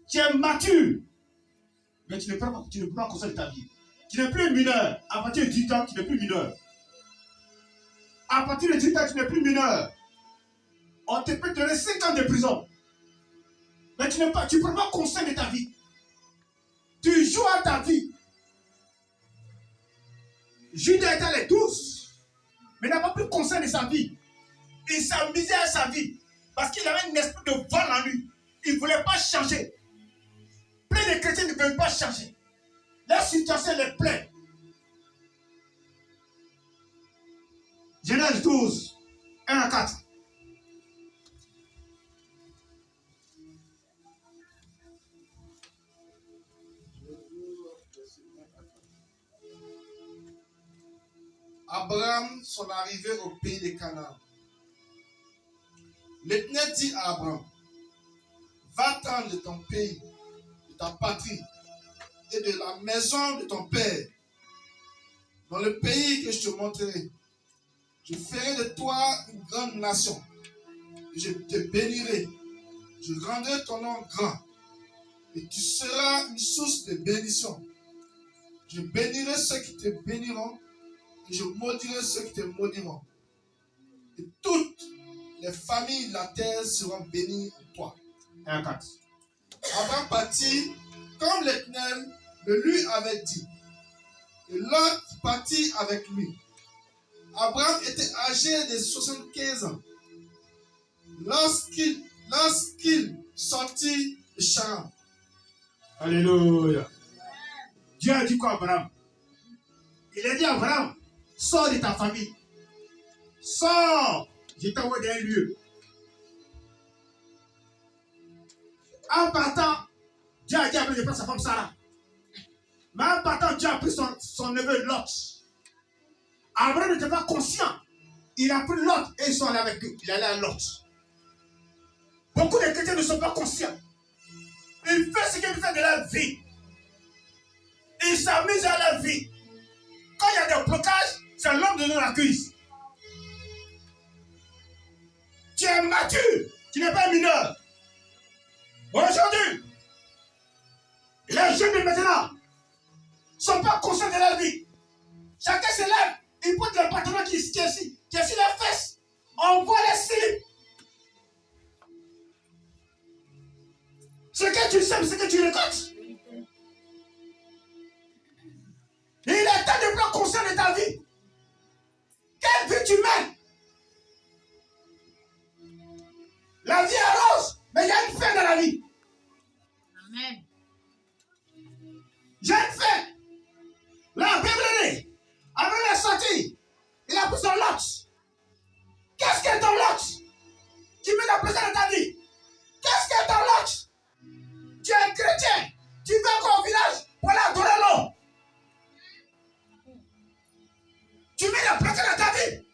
Tu es mature. Mais tu ne peux pas construire ta vie. Tu n'es plus mineur. À partir de 18 ans, tu n'es plus mineur. À partir de 18 ans, tu n'es plus mineur. On te peut te donner 5 ans de prison. Mais tu ne peux pas construire ta vie. Tu joues à ta vie. Judas était à les 12, mais n'a pas pu concerner sa vie. Il s'amusait à sa vie parce qu'il avait un esprit de vol en lui. Il ne voulait pas changer. Plein de chrétiens ne veulent pas changer. La situation les plaît. Genèse 12, 1 à 4. Abraham, son arrivée au pays de Canaan. L'Éternel dit à Abraham, va-t'en de ton pays, de ta patrie et de la maison de ton père, dans le pays que je te montrerai. Je ferai de toi une grande nation, et je te bénirai. Je rendrai ton nom grand, et tu seras une source de bénédiction. Je bénirai ceux qui te béniront, et je maudirai ceux qui te maudiront. Et toutes les familles de la terre seront bénies en toi. 1 à 4. Abraham partit comme l'Éternel le lui avait dit. Et Lot partit avec lui. Abraham était âgé de 75 ans lorsqu'il sortit de Charan. Alléluia. Dieu a dit quoi à Abraham? Il a dit à Abraham, sors de ta famille. Sors. Je t'envoie dans un lieu. En partant, Dieu a dit à Abraham de prendre sa femme Sarah. Mais en partant, Dieu a pris son neveu Lot. Abraham n'était pas conscient. Il a pris Lot et ils sont allés avec eux. Il est allé à Lot. Beaucoup de chrétiens ne sont pas conscients. Ils font ce qu'ils font de leur vie. Ils s'amusent à leur vie. Quand il y a des blocages, c'est l'homme de nous l'accuse. Tu es mature, tu n'es pas mineur. Aujourd'hui, les jeunes de maintenant ne sont pas conscients de leur vie. Chacun se lève, il porte le pantalon qui est ici, les fesses. On voit les slips. Ce que tu sèmes, ce que tu récoltes. Il est temps de prendre conscience de ta vie. Quelle vie tu mènes? La vie est rose, mais il y a une fin dans la vie. Amen. J'ai une fin. La Bible dit, avant la sortie, il a pris son lot. Qu'est-ce que ton lot? Tu mets la présence dans ta vie. Qu'est-ce que ton lot? Tu es un chrétien. Tu vas encore au village pour aller adorer l'eau. Tu mets la présence dans ta vie.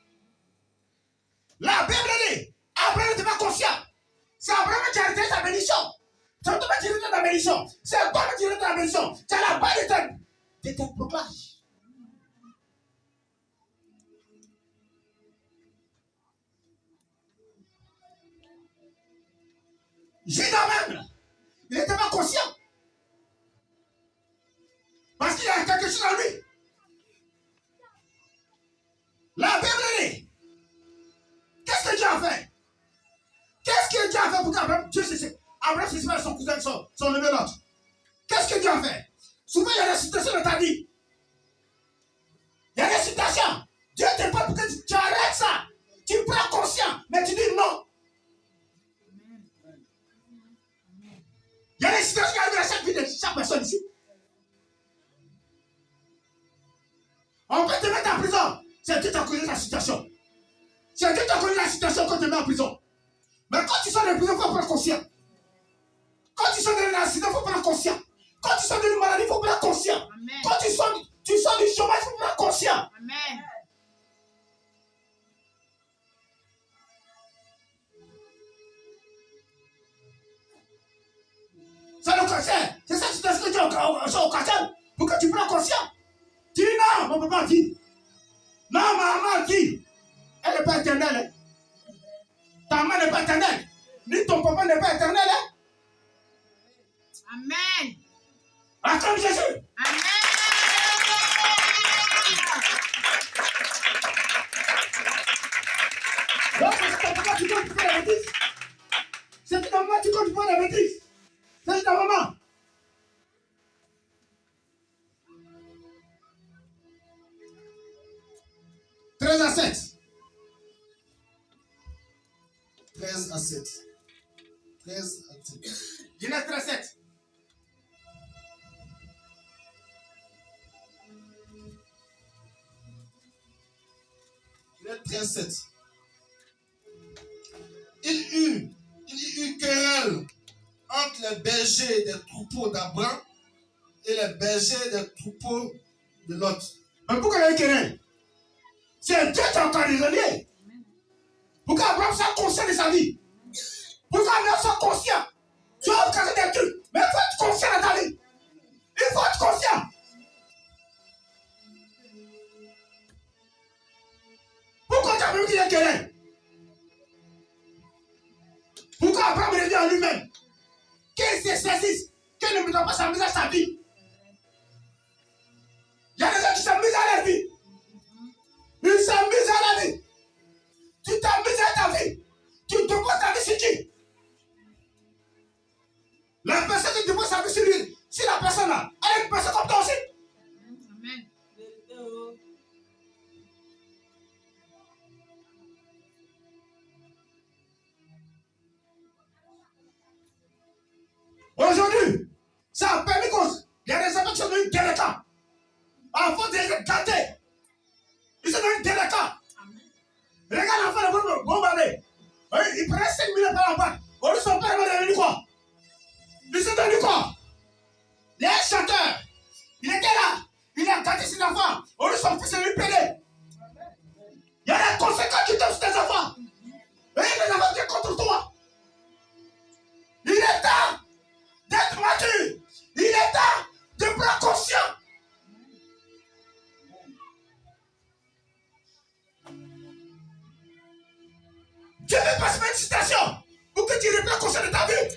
La Bible dit, Abraham n'était pas conscient. C'est Abraham qui a arrêté sa bénédiction. C'est toi qui as arrêté ta bénédiction. C'est toi qui as arrêté ta bénédiction. Tu as la balle de tes blocages. Judas même, il n'était pas conscient. Parce qu'il y a quelque chose en lui. La Bible dit, qu'est-ce que Dieu a fait? Qu'est-ce que Dieu a fait pour qu'Abraham, Abraham s'est séparé de son cousin, son neveu Lot? Qu'est-ce que Dieu a fait? Souvent, il y a des situations dans ta vie. Il y a des situations. Dieu te parle pour que tu arrêtes ça. Tu prends conscience, mais tu dis non. Il y a des situations qui arrivent dans chaque vie de chaque personne ici. On peut te mettre en prison. C'est Dieu qui a connu la situation. C'est Dieu qui a connu la situation quand tu te mets en prison. Mais quand tu sors de prison, il faut prendre conscience. Quand tu sors d'un accident, il faut prendre conscience. Quand tu sors d'une maladie, il faut prendre conscience. Amen. Quand tu sors du chômage, il faut prendre conscience. Amen. C'est le cancer. C'est ça que tu as occasion pour que tu prennes conscience. Tu dis non, mon papa dit. Non, ma maman dit. Elle n'est pas éternelle. Hein. Ta maman n'est pas éternelle. Ni ton papa n'est pas éternel. Hein. Amen. Acclame Jésus. Amen. Donc, c'est ta maman qui compte pour faire la bêtise. C'est ta maman qui compte pour faire la bêtise. C'est ta maman. Treize à 7. 13 à 7. 13 à 7. Genèse 13, 7. Genèse 13, 7. Il y eut querelle entre les bergers des troupeaux d'Abraham et les bergers des troupeaux de Lot. Mais pourquoi il y a une querelle? C'est Dieu qui a encore raisonné. Pourquoi Abraham soit conscient de sa vie? Pourquoi Abraham soit conscient? Tu vas casser des trucs, mais il faut être conscient de ta vie. Il faut être conscient. Pourquoi tu as voulu qu'il y ait une querelle? Pourquoi Abraham revient en lui-même? Qu'il se saisisse, qu'il ne doit pas s'amuser à sa vie. Il y a des gens qui s'amusent à leur vie. Ils s'amusent à la vie. Tu t'amuses à ta vie. Tu déposes ta vie sur qui? La personne qui dépose sa vie sur lui, si la personne là, elle est une personne comme toi aussi. Amen. Aujourd'hui, ça a permis qu'il y a des enfants qui sont devenus délinquants. À force d'être gâtés, ils sont devenus délinquants. Regarde l'enfant de bombardé. Il prenait 5 000 par la banque. Aujourd'hui, son père est devenu quoi? Ils sont devenus quoi? Il est un chanteur. Il était là. Il a gâté ses enfants. Aujourd'hui, son fils est devenu pédé. Il y a des conséquences qui tombent sur tes enfants. Et les enfants qui sont contre toi. Il est temps d'être mature. Il est temps de prendre conscience. Dieu ne passe pas une citation pour que tu reprends conscience de ta vie.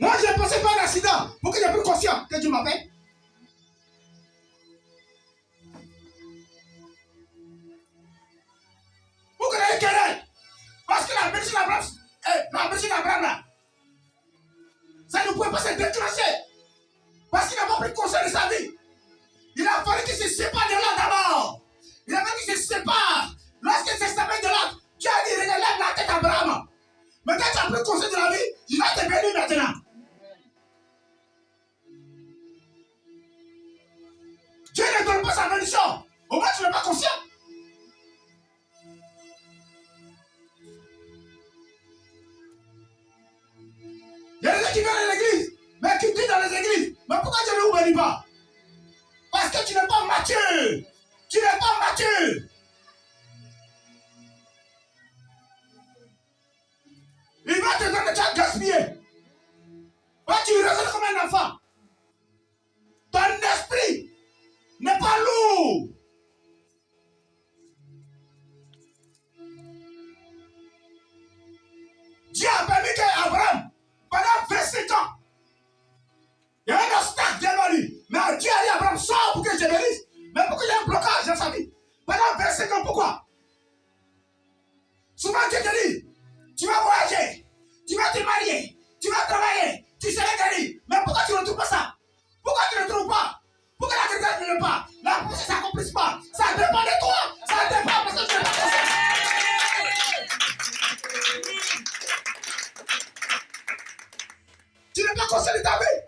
Moi, je ne pensais pas à un accident pour que j'ai pris conscience que Dieu m'appelle. Pour que j'ai une querelle. Parce que la médecine d'Abraham là, ça ne pouvait pas se déclencher. Parce qu'il n'a pas pris conscience de sa vie. Il a fallu qu'il se sépare de là d'abord. Il a fallu qu'il se sépare. Lorsqu'il se sépare de là, tu as dit, lève la tête à Abraham. Mais quand tu as pris conscience de la vie, il va te bénir maintenant. Dieu ne donne pas sa bénédiction. Au moins, tu n'es pas conscient. Il y a des gens qui viennent à l'église, mais qui disent dans les églises, mais pourquoi Dieu ne vous bénit pas? Parce que tu n'es pas mature. Tu n'es pas mature. Il va te donner, tu as gaspillé. Toi, tu raisonnes comme un enfant. Ton esprit n'est pas lourd. Dieu a permis qu'Abraham, pendant 25 ans, il y a un obstacle devant lui. Mais Dieu a dit à Abraham, sors pour que je te bénisse. Mais pourquoi il y a un blocage dans sa vie? Pendant 25 ans, pourquoi? Souvent Dieu te dit, tu vas voyager, tu vas te marier, tu vas travailler, tu seras guéri. Mais pourquoi tu ne trouves pas ça? Pourquoi tu ne trouves pas? Pourquoi la grâce ne vient pas? La poussée ne s'accomplisse pas. Ça dépend de toi. Ça dépend parce que tu n'es pas conscient. Tu n'es pas conscient de ta vie.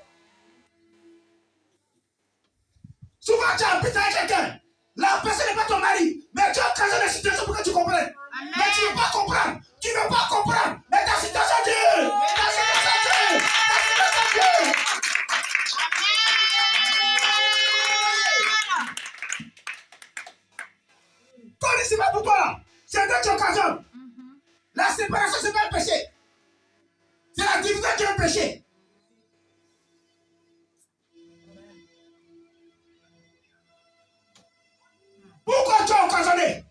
Souvent tu habites avec quelqu'un. La personne n'est pas ton mari. Mais tu as occasionné la situation pour que tu comprennes. Amen. Mais tu ne veux pas comprendre. Tu ne veux pas comprendre. Mais ta situation Dieu. Ta situation Dieu. Ta situation Dieu. Ton ici pas pour toi là. C'est Dieu qui occasionne. La séparation, c'est pas un péché. C'est la division qui est un péché. Pourquoi tu as occasionné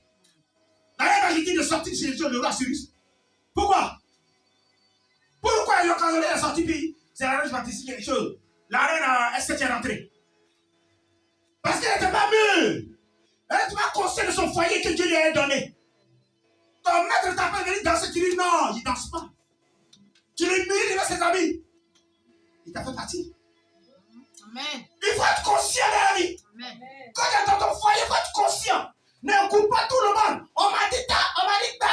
la réalité de sortir chez le roi Cyrus? Pourquoi? C'est la reine baptiste quelque chose. La reine, est-ce que tu es rentrée? Parce qu'elle n'était pas mûre. Elle n'était pas consciente de son foyer que Dieu lui a donné. Ton maître t'a pas venu danser, tu dis non, il ne danse pas. Tu lui mûris devant ses amis. Il t'a fait partie. Amen. Il faut être conscient de la vie. Amen. Quand tu es dans ton foyer, il faut être conscient. N'écoute pas tout le monde. On m'a dit ça, on m'a dit ça.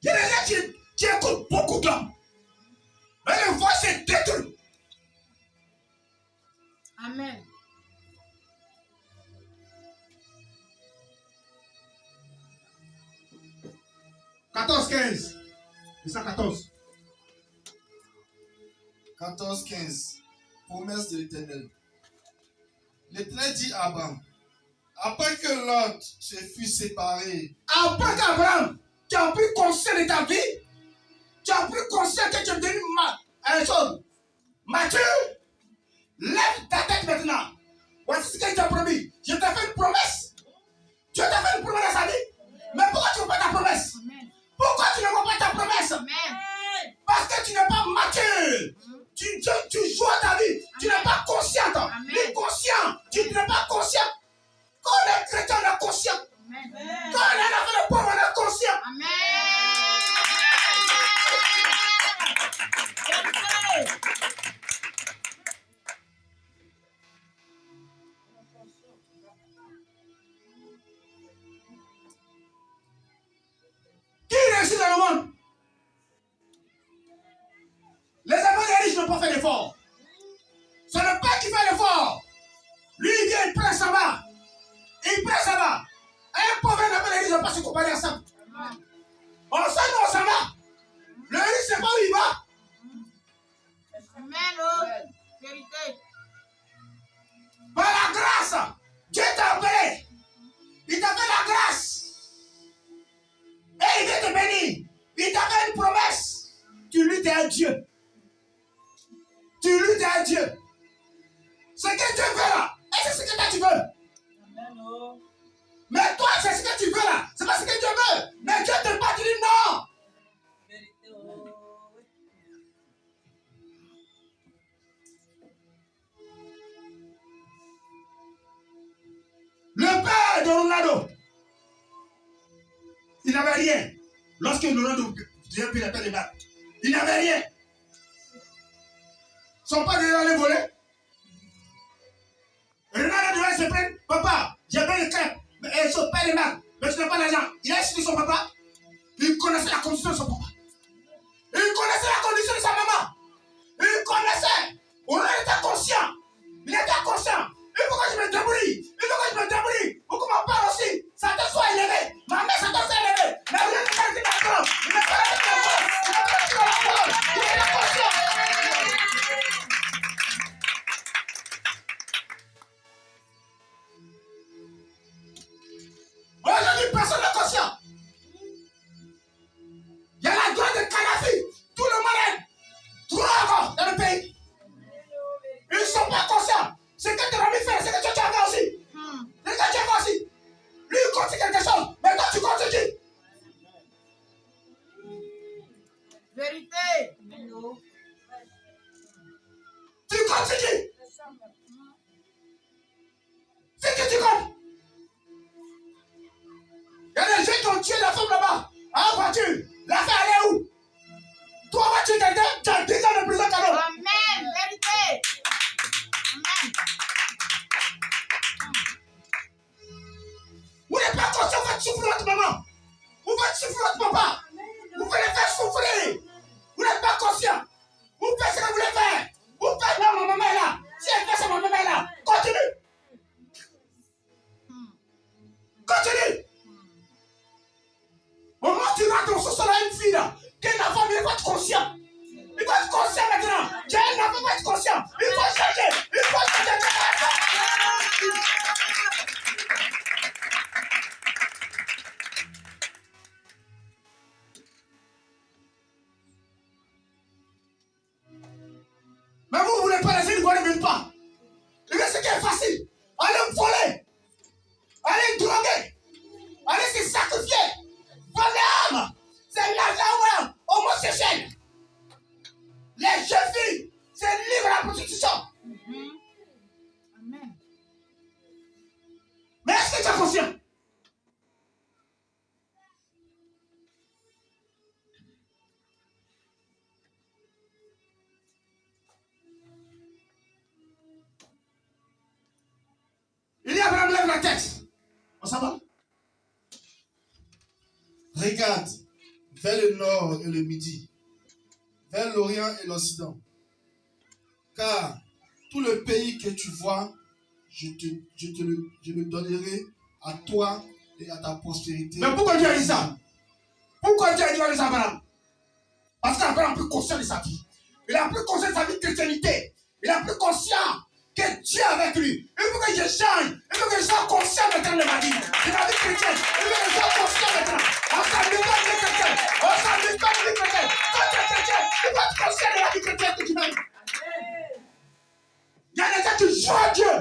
Il y a des gens qui écoutent beaucoup d'hommes. Mais le voix s'est détruit. Amen. « 14-15. 114. 14-15. Promesse de l'Éternel. L'Éternel dit à Abraham, après que Lot se fut séparé, Après qu'Abraham, tu as pris conscience de ta vie, tu as pris conscience que tu es devenu mature, lève ta tête maintenant. Voici ce qu'il t'a promis. Je t'ai fait une promesse. Dieu t'a fait une promesse dans sa vie. Mais pourquoi tu ne veux pas ta promesse? Amen. Pourquoi tu ne veux pas ta promesse? Amen. Parce que tu n'es pas mature. Tu joues à ta vie. Tu n'es pas consciente. Amen. Inconscient. Tu n'es pas conscient. Quand on est chrétien, on est conscient. Amen. Quand on est enfant de pauvre, on est conscient. Amen. Qui réussit dans le monde? Les enfants des riches n'ont pas fait d'effort. C'est le père qui fait l'effort. Lui, il vient, il prend ça va. Il prend ça va. Un pauvre et un enfant des riches ne peuvent pas se comparer ensemble. On sait nous, on s'en va. Le riche ne sait pas où il va. Amen. Oh. Vérité. Par la grâce, Dieu t'a appelé. Il t'a fait la grâce. Et il vient te bénir. Il t'a fait une promesse. Tu luttes à Dieu. Tu luttes à Dieu. Ce que Dieu veut là, et c'est ce que toi tu veux. Mais toi, c'est ce que tu veux là. C'est pas ce que Dieu veut. Mais Dieu te bat, tu dis non. Le père de Ronaldo, il n'avait rien. Lorsque Ronaldo devient plus la paix des mains, il n'avait rien. Son père devait aller voler. Ronaldo devait se prendre. Papa, j'ai bien le crêpes. Mais son père est mal. Mais tu n'as pas d'argent. Il a insulté son papa. Il connaissait la condition de son papa. Il connaissait la condition de sa maman. Il connaissait. Ronaldo était conscient. Il était conscient. Il faut que je me débrouille. Il faut que je me débrouille. Pour que mon père aussi, sa tête soit élevée. Ma mère, sa tête soit élevée. Mais vous n'êtes pas dit d'accord. Il n'est pas dit d'accord. Il n'est pas dit d'accord. Il est conscient. Aujourd'hui, personne n'est conscient. Il y a la drogue de Kadhafi. Tout le monde est drogue dans le pays. Ils ne sont pas conscients. Ce que tu as envie de faire, c'est que tu as fait aussi. C'est ce que tu as fait aussi. Lui, il continue quelque chose. Mais toi, tu continues. Vérité. Tu continues. C'est que tu comptes. Il y a des gens qui ont tué la femme là-bas. En voiture. La femme, elle est où? Toi, tu es quelqu'un, tu as 10 ans de prison, cadeau. Amen. Vérité. Amen. Vous n'êtes pas conscient, vous faites souffrir votre maman. Vous faites souffrir votre papa. Vous voulez faire souffrir. Vous n'êtes pas conscient. Vous faites ce que vous voulez faire. Vous faites non, ma maman est là. Si elle fait ça, ma maman est là. Continue. Continue. Au moment où tu rentres au sous-sol à une fille là, qu'elle n'a pas, il faut être conscient. Il faut être conscient maintenant. Qu'elle n'a pas être conscient. Il faut changer. Il faut changer. Mais vous ne voulez pas laisser une voile ne même pas. Et ce qui est facile, allez me voler. Allez prostitution. Amen. Mais est-ce que tu es conscient? Il y a Abraham, lève la tête. On s'en va? Regarde vers le nord et le midi, vers l'Orient et l'Occident. Car tout le pays que tu vois, je le donnerai à toi et à ta postérité. Mais pourquoi Dieu a dit ça? Pourquoi Dieu a dit ça, Abraham? Parce qu'Abraham a pris conscience de sa vie. Il a pris conscience de sa vie de chrétienté. Il a pris conscience que Dieu est avec lui. Il faut que je change. Il faut que je sois conscient maintenant de ma vie. De ma vie chrétienne. Il faut que je sois conscient maintenant. On s'habille comme des chrétiens. On s'habille comme des chrétiens. Quand tu es chrétien, il faut être conscient de la vie chrétienne que tu mènes. Il y a des gens qui jouent à Dieu.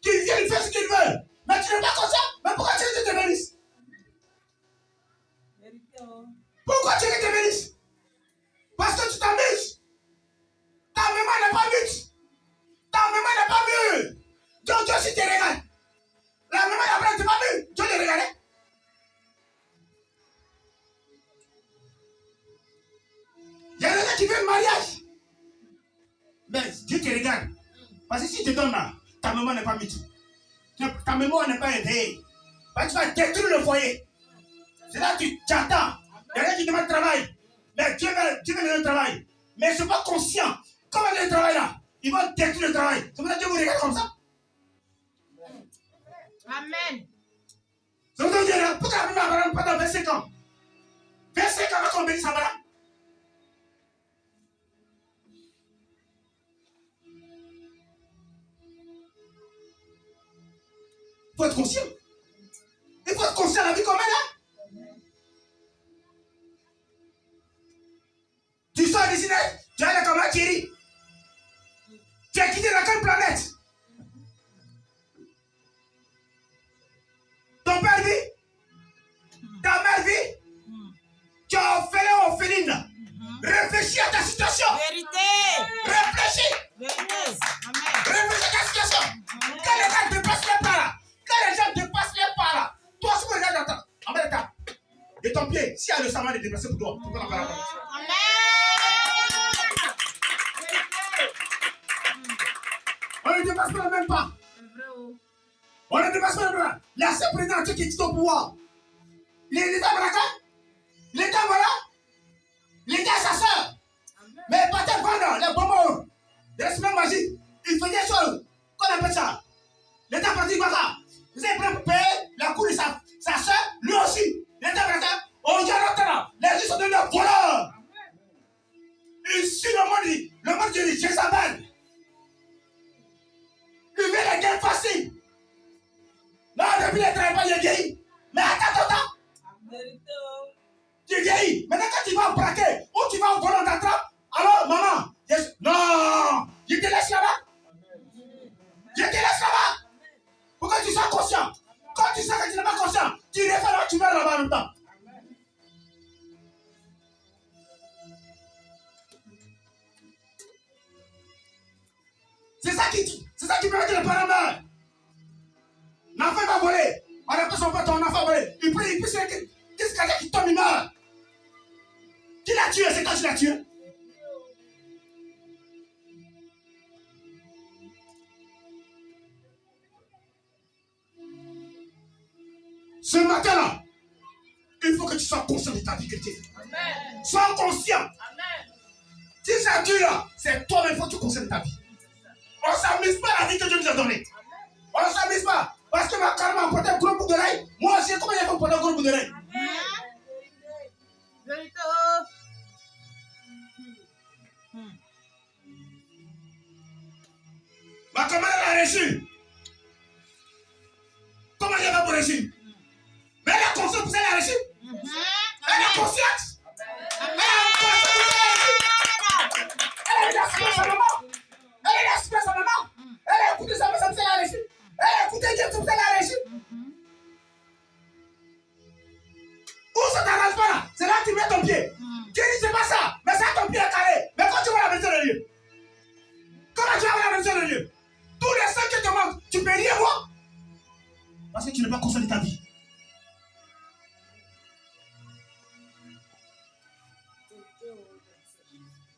Qui viennent faire ce qu'ils veulent. Mais tu n'es pas conscient. Mais pourquoi tu veux que je te bénisse? Pourquoi tu veux que je te bénisse? Parce que tu t'amuses. Ta mémoire n'est pas vite. Ta mémoire n'est pas mûre. Donc Dieu si te regarde. La mémoire d'Abraham n'est pas mûre. Dieu le regardait. Il y a des gens qui veulent le mariage. Mais Dieu te regarde. Parce que si tu te donnes là, ta mémoire n'est pas mûre. Ta mémoire n'est pas éveillée. Parce que tu vas détruire le foyer. C'est là que tu attends. Il y a des gens qui demandent le travail. Mais Dieu va donner le travail. Mais ils ne sont pas conscients. Comment il y a le travail là? Ils vont détruire le travail. C'est pour ça que Dieu vous regarde comme ça. Amen. C'est pour ça que Dieu regarde. Pourquoi la Bible Abraham pendant 25 ans? 25 ans qu'on bénisse Abraham. Il faut être conscient. Il faut être conscient de la vie qu'on mène là. Tu sors d'ici, tu as comme un Thierry. Tu as quitté dans quelle planète? Ton père vit? Ta mère vit? Tu as orpheline. Réfléchis à ta situation. Vérité. Réfléchis. Vérité. Amen. Réfléchis à ta situation. Quand les gens dépassent les pas là, quand les gens dépassent les pas là, toi, si tu regardes en bas de ta, de ton pied, s'il y a le savant de déplacer pour toi, tu peux la parole. Amen. On ne dépasse pas le même pas. C'est vrai, oh. On ne dépasse pas le même pas. La seule présidente qui est au pouvoir. L'État Baraka, l'État voilà, l'État sa soeur. Mais pas tes vendeurs, les bonbons, les semaines magiques, il fait des choses. Qu'on appelle ça? L'État parti Baka. Vous êtes prêts pour payer la cour de sa soeur, lui aussi. L'État Baraka, on dit à l'autre, les gens sont devenus voleurs. Ici, le monde dit Jézabel. Il veut la guerre facile. Non, depuis le travail, il est vieilli. Mais attends. Tu vieillis. Maintenant, quand tu vas braquer ou tu vas voler dans ta trappe, alors, maman, non, je te laisse là-bas. Je te laisse là-bas. Pour que tu sois conscient. Quand tu sais que tu n'es pas conscient, tu refais là, tu meurs là-bas en même temps. C'est ça qui permet que les parents meurent. L'enfant va voler. On appelle son père, ton enfant va voler. Il peut qu'est-ce qu'il y a qui tombe, il meurt. Qui l'a tué? C'est toi qui l'as tué. Ce matin-là, il faut que tu sois conscient de ta vie chrétienne. Amen. Sois conscient. Amen. Si ça dure là, c'est toi-même qu'il faut que tu conscientes de ta vie. On ne s'amuse pas à la vie que Dieu nous a donnée. On ne s'amuse pas. Parce que ma carrière m'a porté un gros bout d'oreille. Moi aussi, comment il faut porter un gros bout d'oreille? Vérité. Ma commande elle a reçu. Comment il va pour reçu? Mais elle a conscience pour ça, elle a reçu. Elle a conscience. Elle a conscience pour ça, elle a reçu. Elle a eu la soupe à sa maman. Elle a eu la soupe à sa maman. Elle a écouté sa mère, elle a reçu. Elle a écouté Dieu, tout ça, elle a reçu. Où ça t'arrange pas là? C'est là que tu mets ton pied. Dieu dit c'est pas ça. Mais ça, ton pied est carré. Mais quand tu vois la vérité de Dieu, Tu peux rien voir. Parce que tu n'es pas conscient de ta vie.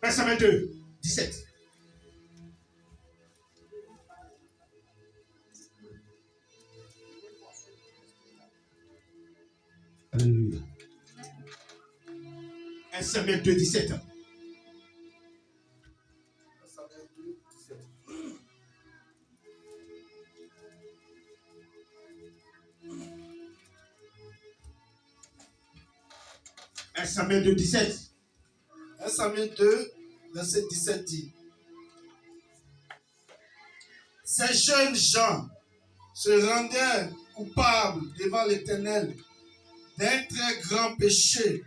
Verset Samuel 2, 17. Alléluia. 1 Samuel 2, 17. 1 Samuel 2, 17. 1 Samuel 2, verset 17 dit: Ces jeunes gens se rendaient coupables devant l'Éternel d'un très grand péché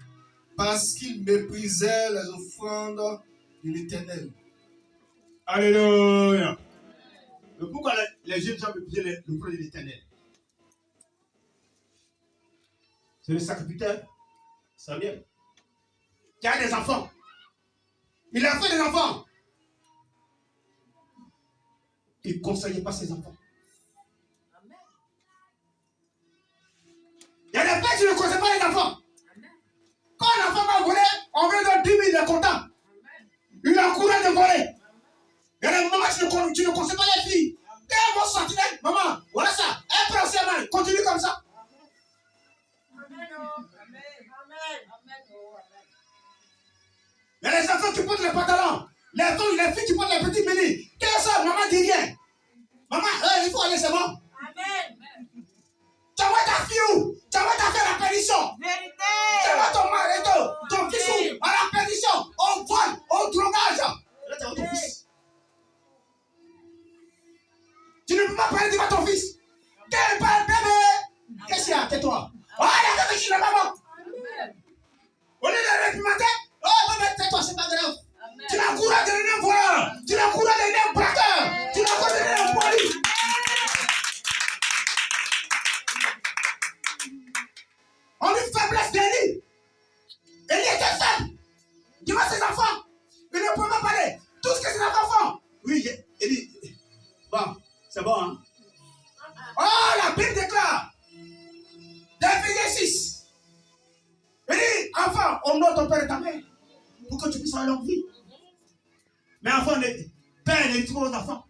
parce qu'ils méprisaient les offrandes de l'Éternel. Alléluia. Mais pourquoi les jeunes gens méprisaient les offrandes de l'Éternel? C'est le sacrificateur Samuel qui a des enfants. Il a fait des enfants. Il ne conseillait pas ses enfants. Il y a des pères qui ne conseillent pas les enfants. Quand un enfant va voler, on veut donner 10 000, il est content. Il a courage de voler. Il y a des mamans, tu ne conseilles pas les filles. Quand elles vont sortir, maman, voilà ça. Elle prend ses mains, continue comme ça. Il y a les enfants qui portent les pantalons. Les filles qui portent les petits mini. Qu'est-ce que ça? Maman dit rien. Maman, il faut aller, c'est bon. Amen. Tu envoies ta fille où? Tu envoies ta fille à la perdition. Vérité. Tu envoies ton mari, ton fils où? À la perdition. Au vol, au drogage. Là, tu envoies ton fils. Tu ne peux pas parler devant ton fils. Quel bébé? Qu'est-ce qu'il y a? Tais-toi. Oh, il y a quelque chose de maman. Au lieu de réprimander, oh, bébé, tais-toi, c'est pas grave. Amen. Tu n'as courage de donner un voleur. Tu n'as courage de donner un braqueur. Tu n'as courage de donner un poli. On dit faiblesse d'Élie. Élie était faible. Devant ses enfants. Il ne pouvait pas parler. Tout ce que ses enfants font. Oui, Élie. Bon, c'est bon, hein? Oh, la Bible déclare. Dans Éphésiens 6. Il dit, enfant, honore ton père et ta mère. Pour que tu puisses avoir longue vie. Mais enfant, père ne dit pas aux enfants.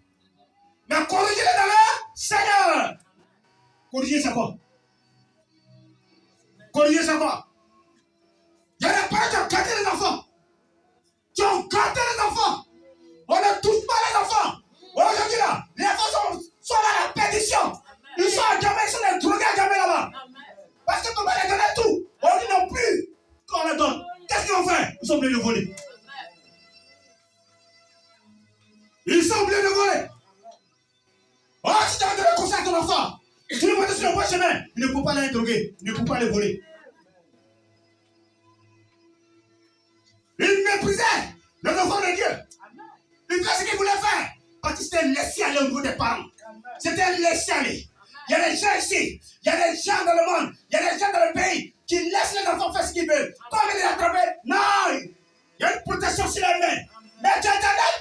Mais corrigez-les dans le Seigneur. Corriger, c'est quoi? Corriger, c'est quoi? Il y a des parents qui ont gâté les enfants. Qui ont gâté les enfants. On ne touche pas les enfants. Aujourd'hui, là, les enfants sont à la perdition. Ils sont à jamais, ils sont les drogués à jamais là-bas. Parce que ton père les donnait tout. On dit non plus qu'on les donne. Qu'est-ce qu'ils ont fait? Ils sont obligés de voler. Ils sont obligés de voler. Oh, si tu as donné conseil à ton enfant, tu le montes sur le bon chemin, il ne peut pas les droguer, il ne peut pas les voler. Il méprisait les enfants de Dieu. Il fait ce qu'il voulait faire. Parce que c'était laissé aller au niveau des parents. C'était laissé aller. Il y a des gens ici, il y a des gens dans le monde, il y a des gens dans le pays qui laissent les enfants faire ce qu'ils veulent. Quand on les attraper, non, il y a une protection sur les mains. Mais tu es éternel?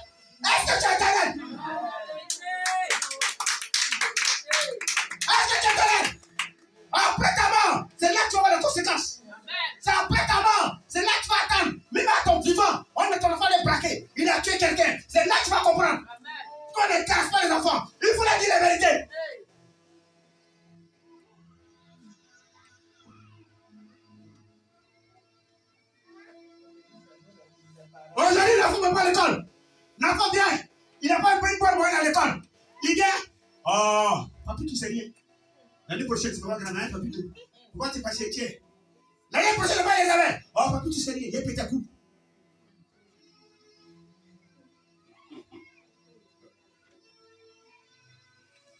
Est-ce que tu es éternel? Est-ce que tu es éternel? Après ta mort, c'est là que tu vas voir les conséquences. C'est après ta mort, c'est là que tu vas attendre. Même à ton vivant, on met ton enfant les braquer. Il a tué quelqu'un. C'est là que tu vas comprendre. Qu'on ne casse pas les enfants. Il faut leur dire la vérité. Aujourd'hui, l'enfant ne va pas à l'école. L'enfant vient. Il n'a pas une bonne moyenne à l'école. Il vient. Oh, papi, tout c'est rien. L'année prochaine, tu vas voir grand-mère, papi, tout. Pourquoi tu es pas chez tiens? L'année prochaine, je vais pas les avoir. Oh, papi, tout c'est rien. Il y a pété à coup.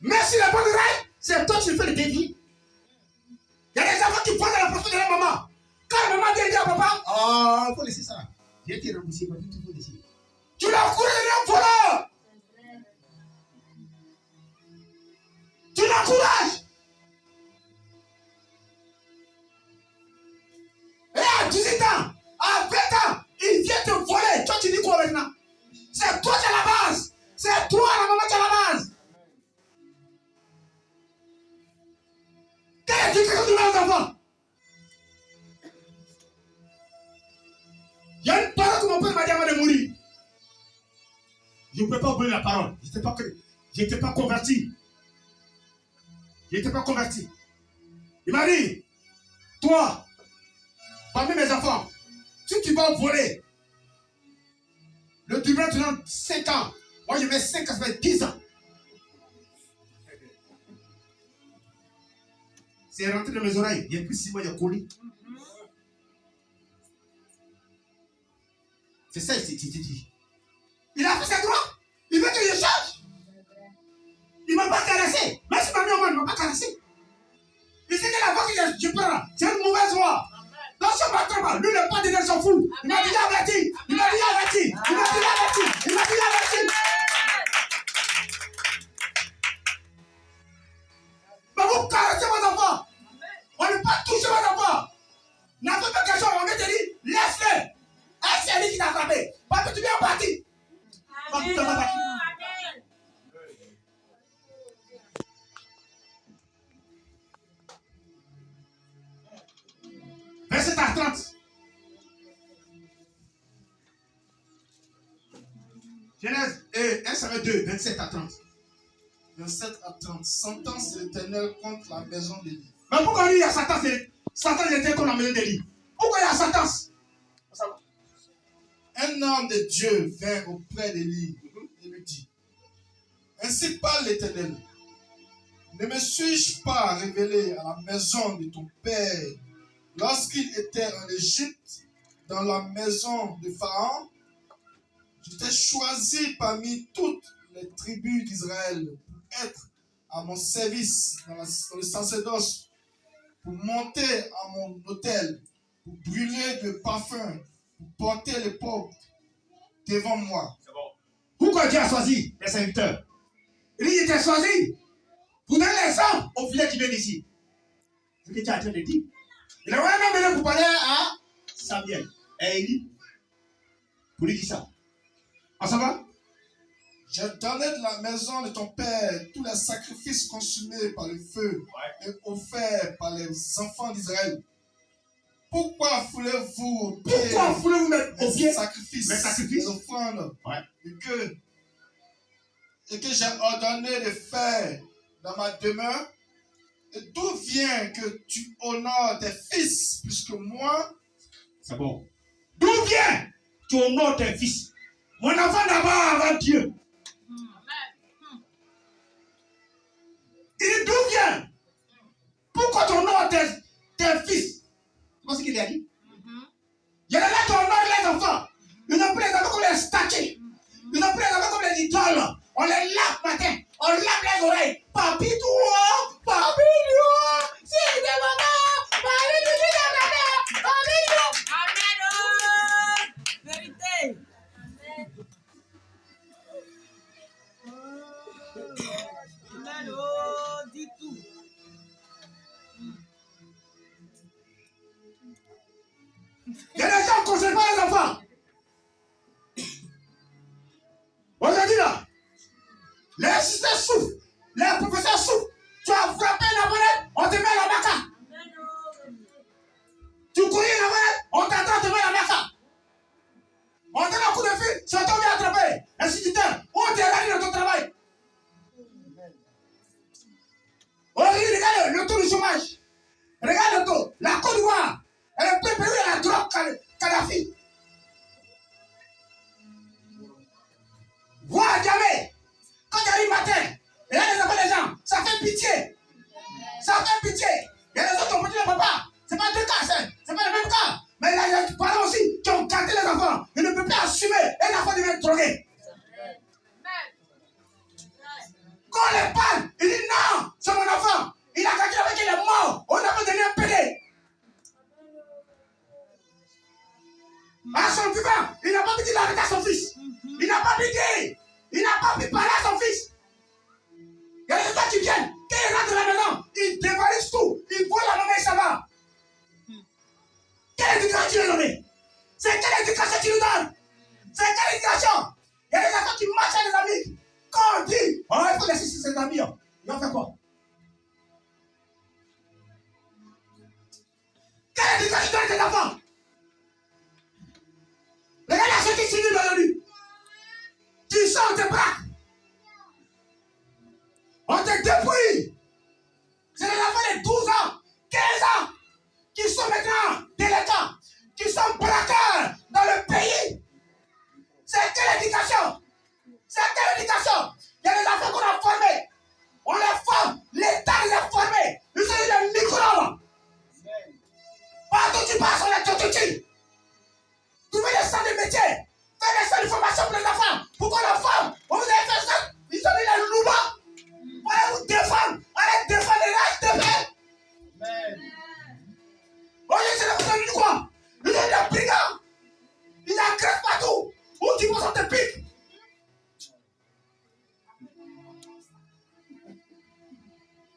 Mais si la bonne oreille, c'est toi qui fais le défi. Il y a des enfants qui posent à la prochaine de la maman. Quand la maman dit à papa, oh, il faut laisser ça. J'ai été remboursé, papi, tu faut laisser. Tu l'as couru de voleur. Tu l'encourages. Et à 18 ans, à 20 ans, il vient te voler. Toi, tu dis quoi maintenant? C'est toi qui es à la base. C'est toi, la maman, qui est à la base. enfants. Il y a une parole que mon père m'a dit avant de mourir. Je ne peux pas oublier la parole. Je n'étais pas converti. Je n'étais pas converti. Il m'a dit, toi, parmi mes enfants, si tu vas voler, le tribunal te donne 5 ans. Moi, je mets 5 ans, ça fait 10 ans. C'est rentré dans mes oreilles. Il y a plus 6 mois, il y a collé. C'est ça, il dit. Il a fait ses droits. Il veut que je change. Il ne m'a pas caressé. Même si ma mère il ne m'a pas caressé. Il sait que la voix que je prends, c'est une mauvaise voix. Non, ça m'a trop mal. Lui, le pas de Dieu s'en fout. Il m'a dit averti. Il m'a dit averti. Il m'a dit averti. Il m'a dit averti. Mais vous caressez vos enfants. On ne peut pas toucher vos enfants. N'a pas fait quelque chose, on va te dire, laisse-le. C'est lui qui t'a frappé. Parce que tu viens partir. Parce que tu vas partir. Verset à 30. Genèse 1 Samuel 2, 27 à 30. 27 à 30. Sentence de l'Éternel contre la maison d'Élie. Mais pourquoi il y a Satan était contre la maison d'Élie? Pourquoi il y a Satan? Un homme de Dieu vint auprès d'Élie et lui dit, ainsi parle l'Éternel, ne me suis-je pas révélé à la maison de ton père lorsqu'il était en Égypte, dans la maison de Pharaon? Je t'ai choisi parmi toutes les tribus d'Israël pour être à mon service dans le sacerdoce, pour monter à mon autel, pour brûler de parfum, pour porter les pauvres devant moi. C'est bon. Pourquoi Dieu a choisi les serviteurs? Il dit, il t'a choisi pour donner l'exemple aux filets qui viennent ici. C'est ce que tu es en train de dire. Il a vraiment venu pour parler à Samuel et Élie. Pour lui dire ça. On s'en va? J'ai donné de la maison de ton père tous les sacrifices consumés par le feu et offerts par les enfants d'Israël. Pourquoi voulez-vous mettre au pied les sacrifices, les offrandes et que j'ai ordonné de faire dans ma demeure? Et d'où vient que tu honores tes fils plus que moi? C'est bon. D'où vient tu honores tes fils? Mon enfant d'abord avant Dieu. Il dit d'où vient? Pourquoi tu honores tes fils? C'est pas ce qu'il a dit. Il y en a là qui honorent les enfants. Ils ont pris les enfants comme les statues. Ils ont pris les enfants comme les idoles. On les lave matin. On lave les oreilles. Papi toi, papi toi. C'est de maman. Papi toi, papi toi. Amen. Vérité. Amen. Oh, dis tout. Il y a des gens qui ne conseillent pas les enfants. Aujourd'hui là, les assistants souffrent, les professeurs souffrent. Tu as frappé la monnaie, on te met la maca. Tu couris la monnaie, on t'attend, on te met la maca. On donne un coup de fil, c'est toi qui as attrapé. Instituteur, on t'est allé dans ton travail. Aujourd'hui, regarde le taux du chômage. Regarde le taux. La Côte d'Ivoire, elle est préparée à la drogue Kadhafi. Vois jamais. Quand il arrive matin, il y a des enfants des gens, ça fait pitié. Ça fait pitié. Il y a des autres qui ont dit le papa. C'est pas deux cas, c'est pas le même cas. Mais il y a des parents aussi qui ont gardé les enfants. Ils ne peuvent pas assumer. Et l'enfant devient drogué. Quand on les parle, il dit non, c'est mon enfant. Il a gardé avec il est mort. On a fait donner un pédé. À son vivant, il n'a pas pu dire la vérité à son fils. Il n'a pas pu dire. Il n'a pas pu parler à son fils. Il y a des gens qui viennent. Quand ils rentrent à la maison, ils dévalisent tout. Ils voient la maman et ça va. Quelle éducation tu lui donnes? C'est quelle éducation tu lui donnes? C'est quelle éducation? Il y a des enfants qui marchent à les amis. Quand on dit, oh, il faut laisser ses amis, ils vont faire quoi?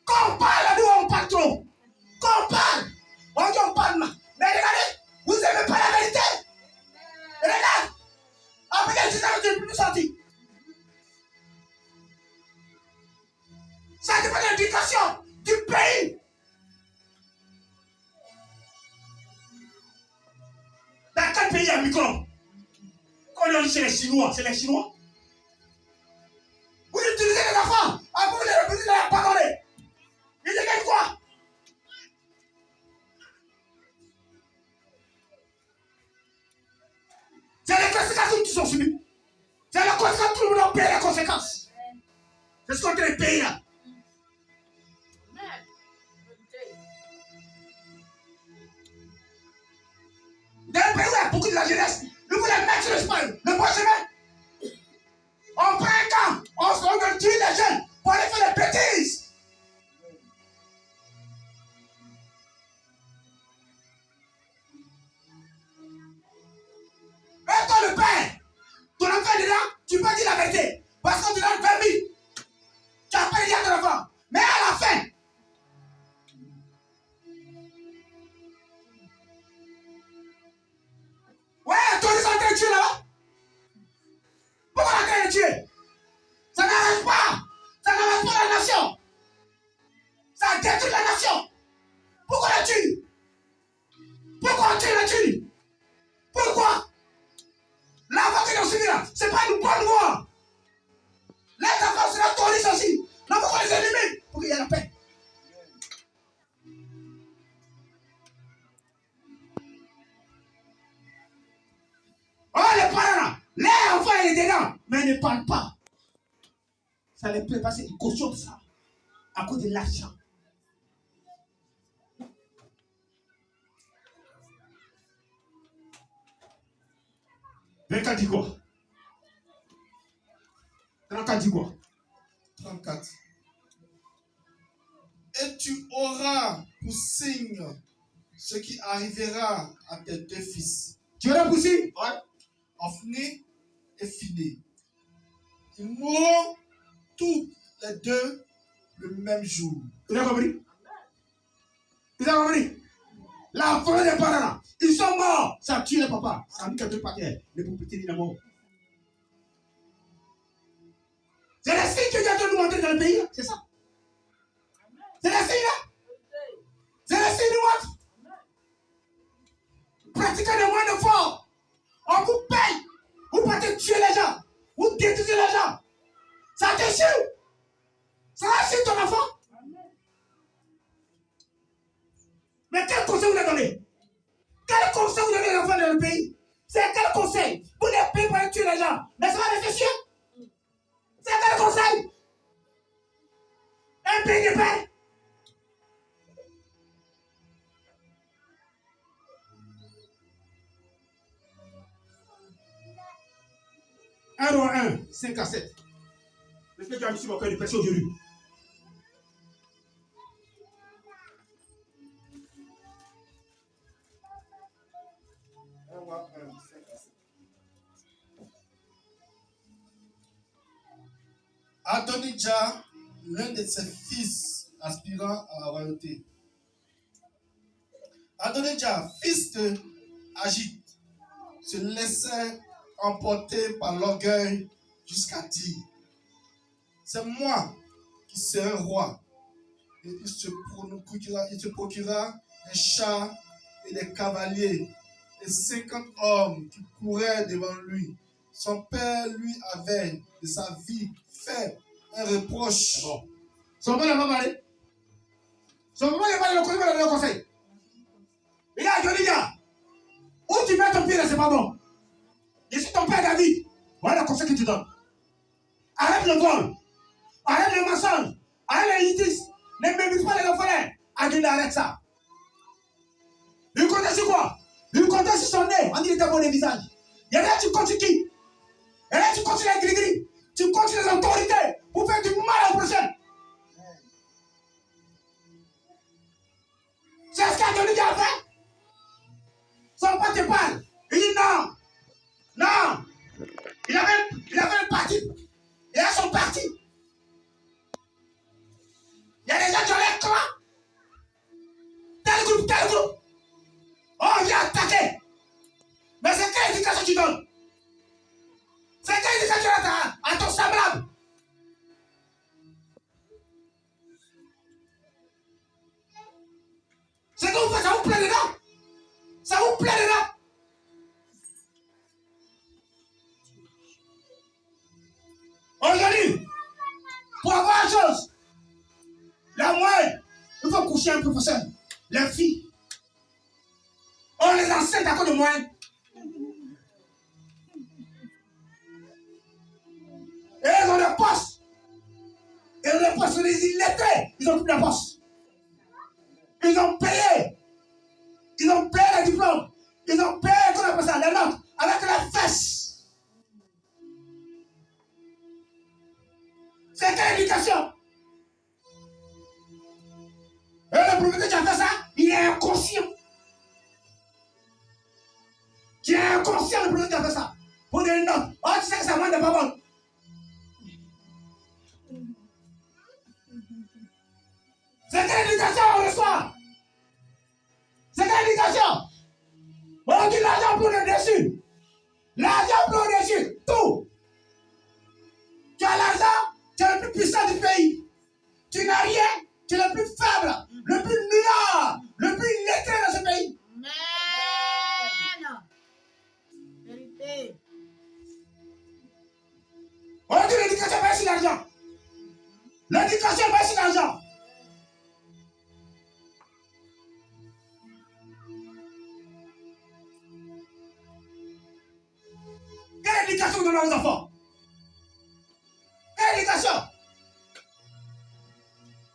Quand on parle, nous on parle trop. Quand on parle, on dit on parle. Mais regardez, vous n'aimez pas la vérité. Regarde. Après, je vous ai plus sorti. Ça dépend de l'éducation du pays. Dans quel pays il y a un micro? Quand on dit c'est les Chinois, c'est les Chinois. Vous utilisez les enfants. Après, vous les répétez, la pardonner. Ils disent quoi? C'est les conséquences qui sont subies. C'est les conséquences, tout le monde paye les conséquences. C'est ce qu'on dit les pays là. Dans le pays où il y a beaucoup de la jeunesse, nous voulons mettre sur le bon chemin. On prend un camp, on tue les jeunes pour aller faire des bêtises. Et toi le père, ton enfant est dedans, tu peux dire la vérité. Parce qu'on te donne permis. Tu as payé ton enfant. Mais à la fin, ouais, toi ils sont en train de tuer là-bas. Pourquoi on est en train de tuer? Ça n'arrête pas. Ça n'arrête pas la nation. Ça détruit la nation. Pourquoi on la tue? Pourquoi on tue la tue? Pourquoi? La voix qu'ils ont suivie là, c'est pas une bonne voie. Les enfants se l'autorisent aussi. Non, pourquoi les éliminer? Pour qu'il y ait la paix. Oh, les parents là, les enfants ils sont dedans, mais ils ne parlent pas. Ça les plaît parce qu'ils cautionnent ça à cause de l'argent. 24 dit quoi? 34 dit quoi? 34. Et tu auras pour signe ce qui arrivera à tes deux fils. Tu auras pour signe? Ouais. Ophni et Phiné. Ils mourront tous les deux le même jour. Vous avez compris? Vous avez compris? La forêt des parents là, ils sont morts. Ça tue les papas. Ça dit quelque part les propriétés de la mort. C'est les signes que Dieu a nous montrer dans le pays là. C'est ça. C'est les signes là. C'est les signes nous montre. Pratiquez le moins de fort. On vous paye. Vous partez tuer les gens. Vous détruisez les gens. Ça te suit. Ça va suivre ton enfant. Mais quel conseil vous avez donné? Quel conseil vous donnez aux enfants dans le pays? C'est quel conseil? Vous les payez pour aller tuer les gens. Mais ça va réfléchir? C'est quel conseil? Un pays de paix? Un roi 1, 5 à 7. Est-ce que tu as mis sur mon cœur de prêcher aujourd'hui? Adonijah, l'un de ses fils aspirant à la royauté. Adonijah, fils de Agit, se laissait emporter par l'orgueil jusqu'à dire: c'est moi qui serai roi. Et il se procura un char et des cavaliers et 50 hommes qui couraient devant lui. Son père lui avait de sa vie fait un reproche. Bon. Son père n'a pas parlé. Son père n'a pas parlé le conseil. Regarde, je dis là, où tu mets ton pied là, c'est pas bon. Je suis ton père David. Voilà le conseil que tu donnes. Arrête le vol. Arrête le mensonge. Arrête les litis. Ne m'évite pas les orphelins. Adil, arrête ça. Il comptait sur quoi? Il comptait sur son nez. On dit qu'il était bon les visages. Et là, tu continues qui? Et là, tu continues les gris-gris. Tu continues les autorités pour faire du mal au prochain. C'est ce qu'Adonijah a fait. Son père te parle. Il dit non. Non. Il avait un parti. Il a son parti. Pour avoir une chose, la moyenne, il faut coucher un professeur. Les filles, on les enseigne à cause de moyenne. Et ils ont des postes. Ils ont des postes, des illettrés. Ils ont plus de postes. Ils ont payé. Ils ont payé les diplômes. Ils ont payé, comment on appelle ça, les notes, avec les fesses. C'est quelle éducation? Et le prophète qui a fait ça, il est inconscient. Tu es inconscient, le prophète qui a fait ça. Pour des notes. Oh, tu sais que ça manque de parole. C'est quelle éducation on reçoit? C'est quelle éducation? On dit l'argent pour le dessus. L'argent pour le dessus. Tout. Tu as l'argent, tu es le plus puissant du pays. Tu n'as rien, tu es le plus faible, le plus nul, le plus illettré dans ce pays. Amen. Vérité. On dit l'éducation va sur l'argent. L'éducation va sur l'argent. Quelle éducation vous donnez aux enfants? Quelle éducation?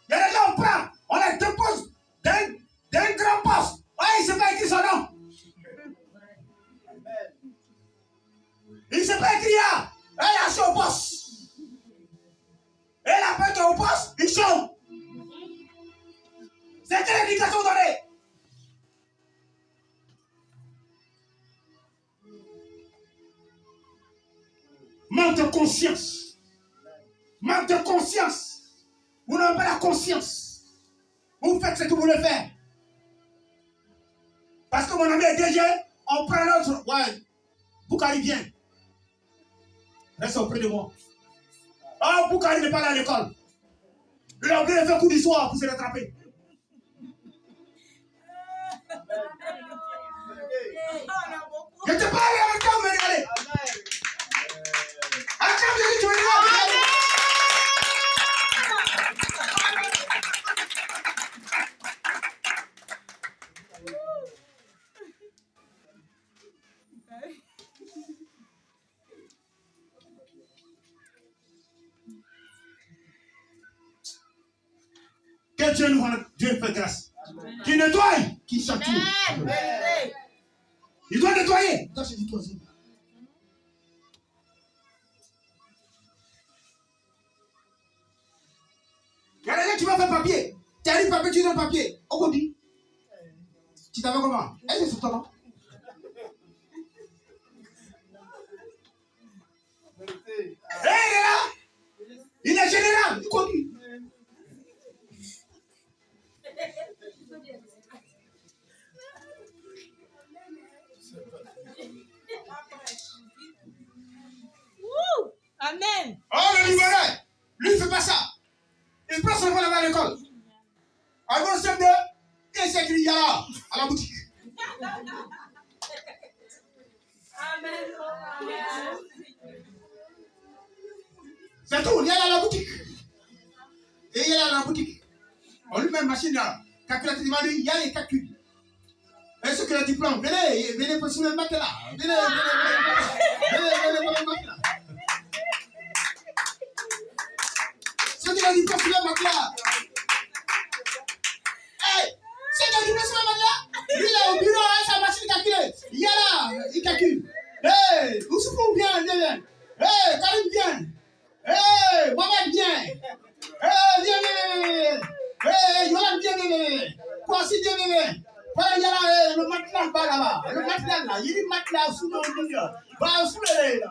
Il y a des gens, on prend, on les dépose d'un grand poste. Ouais, il ne sait pas écrire son nom. Il ne sait pas écrire. Il est assis au poste. Et la personne qui est au poste, il chante. C'est quelle éducation vous donnez? Manque de conscience. Manque de conscience. Vous n'avez pas la conscience. Vous faites ce que vous voulez faire. Parce que mon ami est DG, on prend l'autre. Ouais, Boukari vient. Reste auprès de moi. Oh, Boukari n'est pas allé à l'école. Il a oublié de faire coup du soir pour se rattraper. Je te parle avec toi, mais regardez. Attends, tu veux dire? Que Dieu nous rende, Dieu fait grâce. Qui nettoie, qui chatouille. Vérité. Il doit nettoyer. Toi, je dis toi aussi. Il y a des gens qui vont faire papier. Tu arrives papier, tu donnes papier. On vous dit. Tu t'avais comment? Est-ce que c'est toi, non? Il est là. Il est général. Il conduit. Amen. Oh, le libéral. Lui, il ne fait pas ça. Il prend son enfant là-bas à l'école. Avant le CM2, il s'écrit Yala à la boutique. Amen. C'est tout, Yala à la boutique. Et Yala à la boutique. On lui met une machine là. Calculatrice, il m'a dit, Yala il calcule. Et ceux qui ont le diplôme, venez pour soulever le matelas. Venez pour le matelas. Ceux qui ont le diplôme, soulever le matelas. Hey, ceux qui ont le diplôme, soulever le matelas. Lui, il est au bureau, sa machine calcule. Yala, il calcule. Hey, Oussoufou, viens. Hey, Karim, viens. Hey, Mohamed, viens. Hey, viens. Hey, Yolan, viens. Kwasi, viens. Voilà, il y a le matelas là-bas. Le matelas là. Il y a le matelas sous le lit. Va sous le lit là.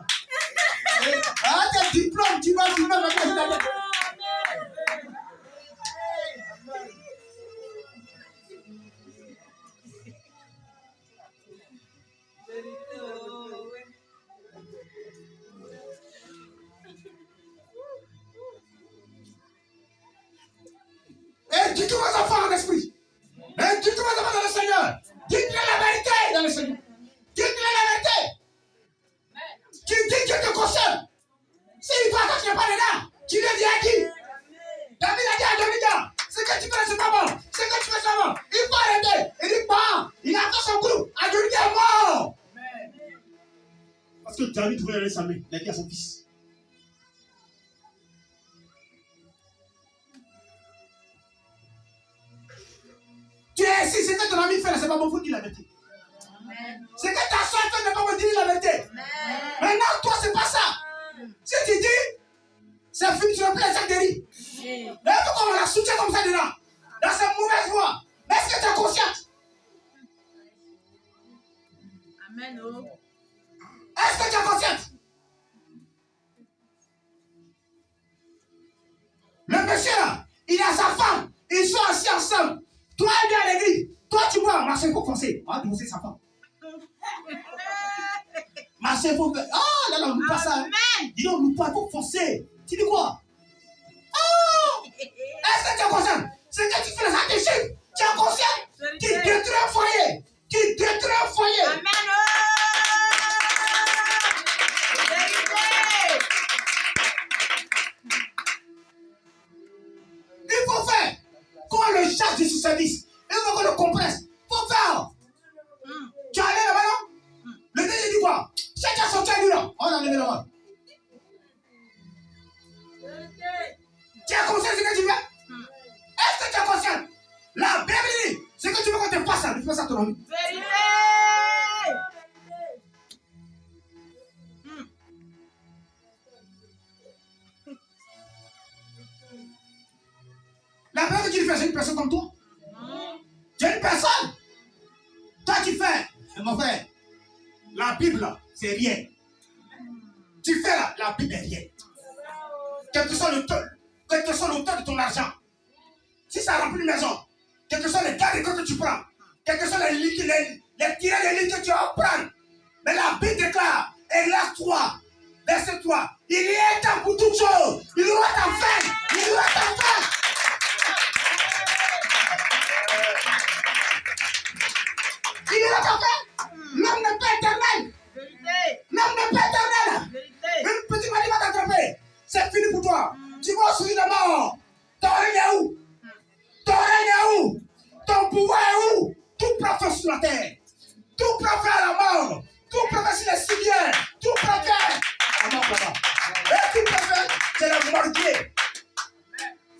Ah, t'as le diplôme, tu vas filmer ma tête. Et dites-moi aux enfants en esprit. Et dites-moi aux enfants dans le Seigneur. Dites-le la vérité dans le Seigneur. Dites-le la vérité. Tu dis que Dieu te concerne. S'il parle, tu n'es pas dedans. Tu le dis Tu as vu, tu voulais aller sa main. Il a dit à son fils. Tu es ici, c'est que ton ami fait là, c'est pas bon, faut dire la vérité. C'est que ta soeur fait, n'est pas me dire la vérité. Maintenant, toi, c'est pas ça. Si tu dis, c'est fini, tu ne peux plus être guéri. Mais il faut qu'on la soutient comme ça dedans. Dans cette mauvaise voie. Mais est-ce que tu es consciente? Amen. Est-ce que tu es consciente? Le monsieur là, il a sa femme. Ils sont assis ensemble. Toi, il vient à l'église. Toi, tu vois, ma soeur, il faut foncer. On va divorcer sa femme. Ma soeur, il faut faire. Ah, là, on ne loue pas ça. Dis donc, on ne loue pas, il faut foncer. Tu dis quoi? Oh! Est-ce que tu es conscient? C'est que tu fais ça, tes chiffres. Tu es conscient? Tu détruis un foyer. Tu détruis un foyer. Amen. Il faut faire. Qu'on le charge du sous-service. Il faut qu'on le compresse. Il faut faire. Tu es allé là-bas, non? Le dernier dit quoi? Chacun son cœur, lui là. On a enlevé la main. Tu es conscient de ce que tu fais? Est-ce que tu es conscient? La Bible dit, c'est que tu veux qu'on te fasse ça, tu fais ça à ton ami. Vérité. La Bible que tu fais, c'est une personne comme toi. Tu es une personne. Toi, tu fais. Mon frère, la Bible, c'est rien. Tu fais là, la Bible est rien. Quel que soit l'auteur de ton argent, si ça remplit une maison, quels que soient les gardes que tu prends, quels que soient les tirets de lignes que tu vas prendre, mais la Bible déclare, Exode 3, verset 3, il y a un temps pour toutes choses, il y aura ta fin, il y aura ta fin. Il y aura ta fin. L'homme n'est pas éternel. Vérité. L'homme n'est pas éternel. Vérité. Une petite maladie va t'attraper. C'est fini pour toi. Tu vas souiller la mort. Ton règne est où? Ton règne est où? Ton pouvoir est où? Tout prophète sur la terre. Tout prophète à la mort. Tout prophète sur les civières. Tout prophète. À la mort là-bas. Et tout prophète, c'est le mordier.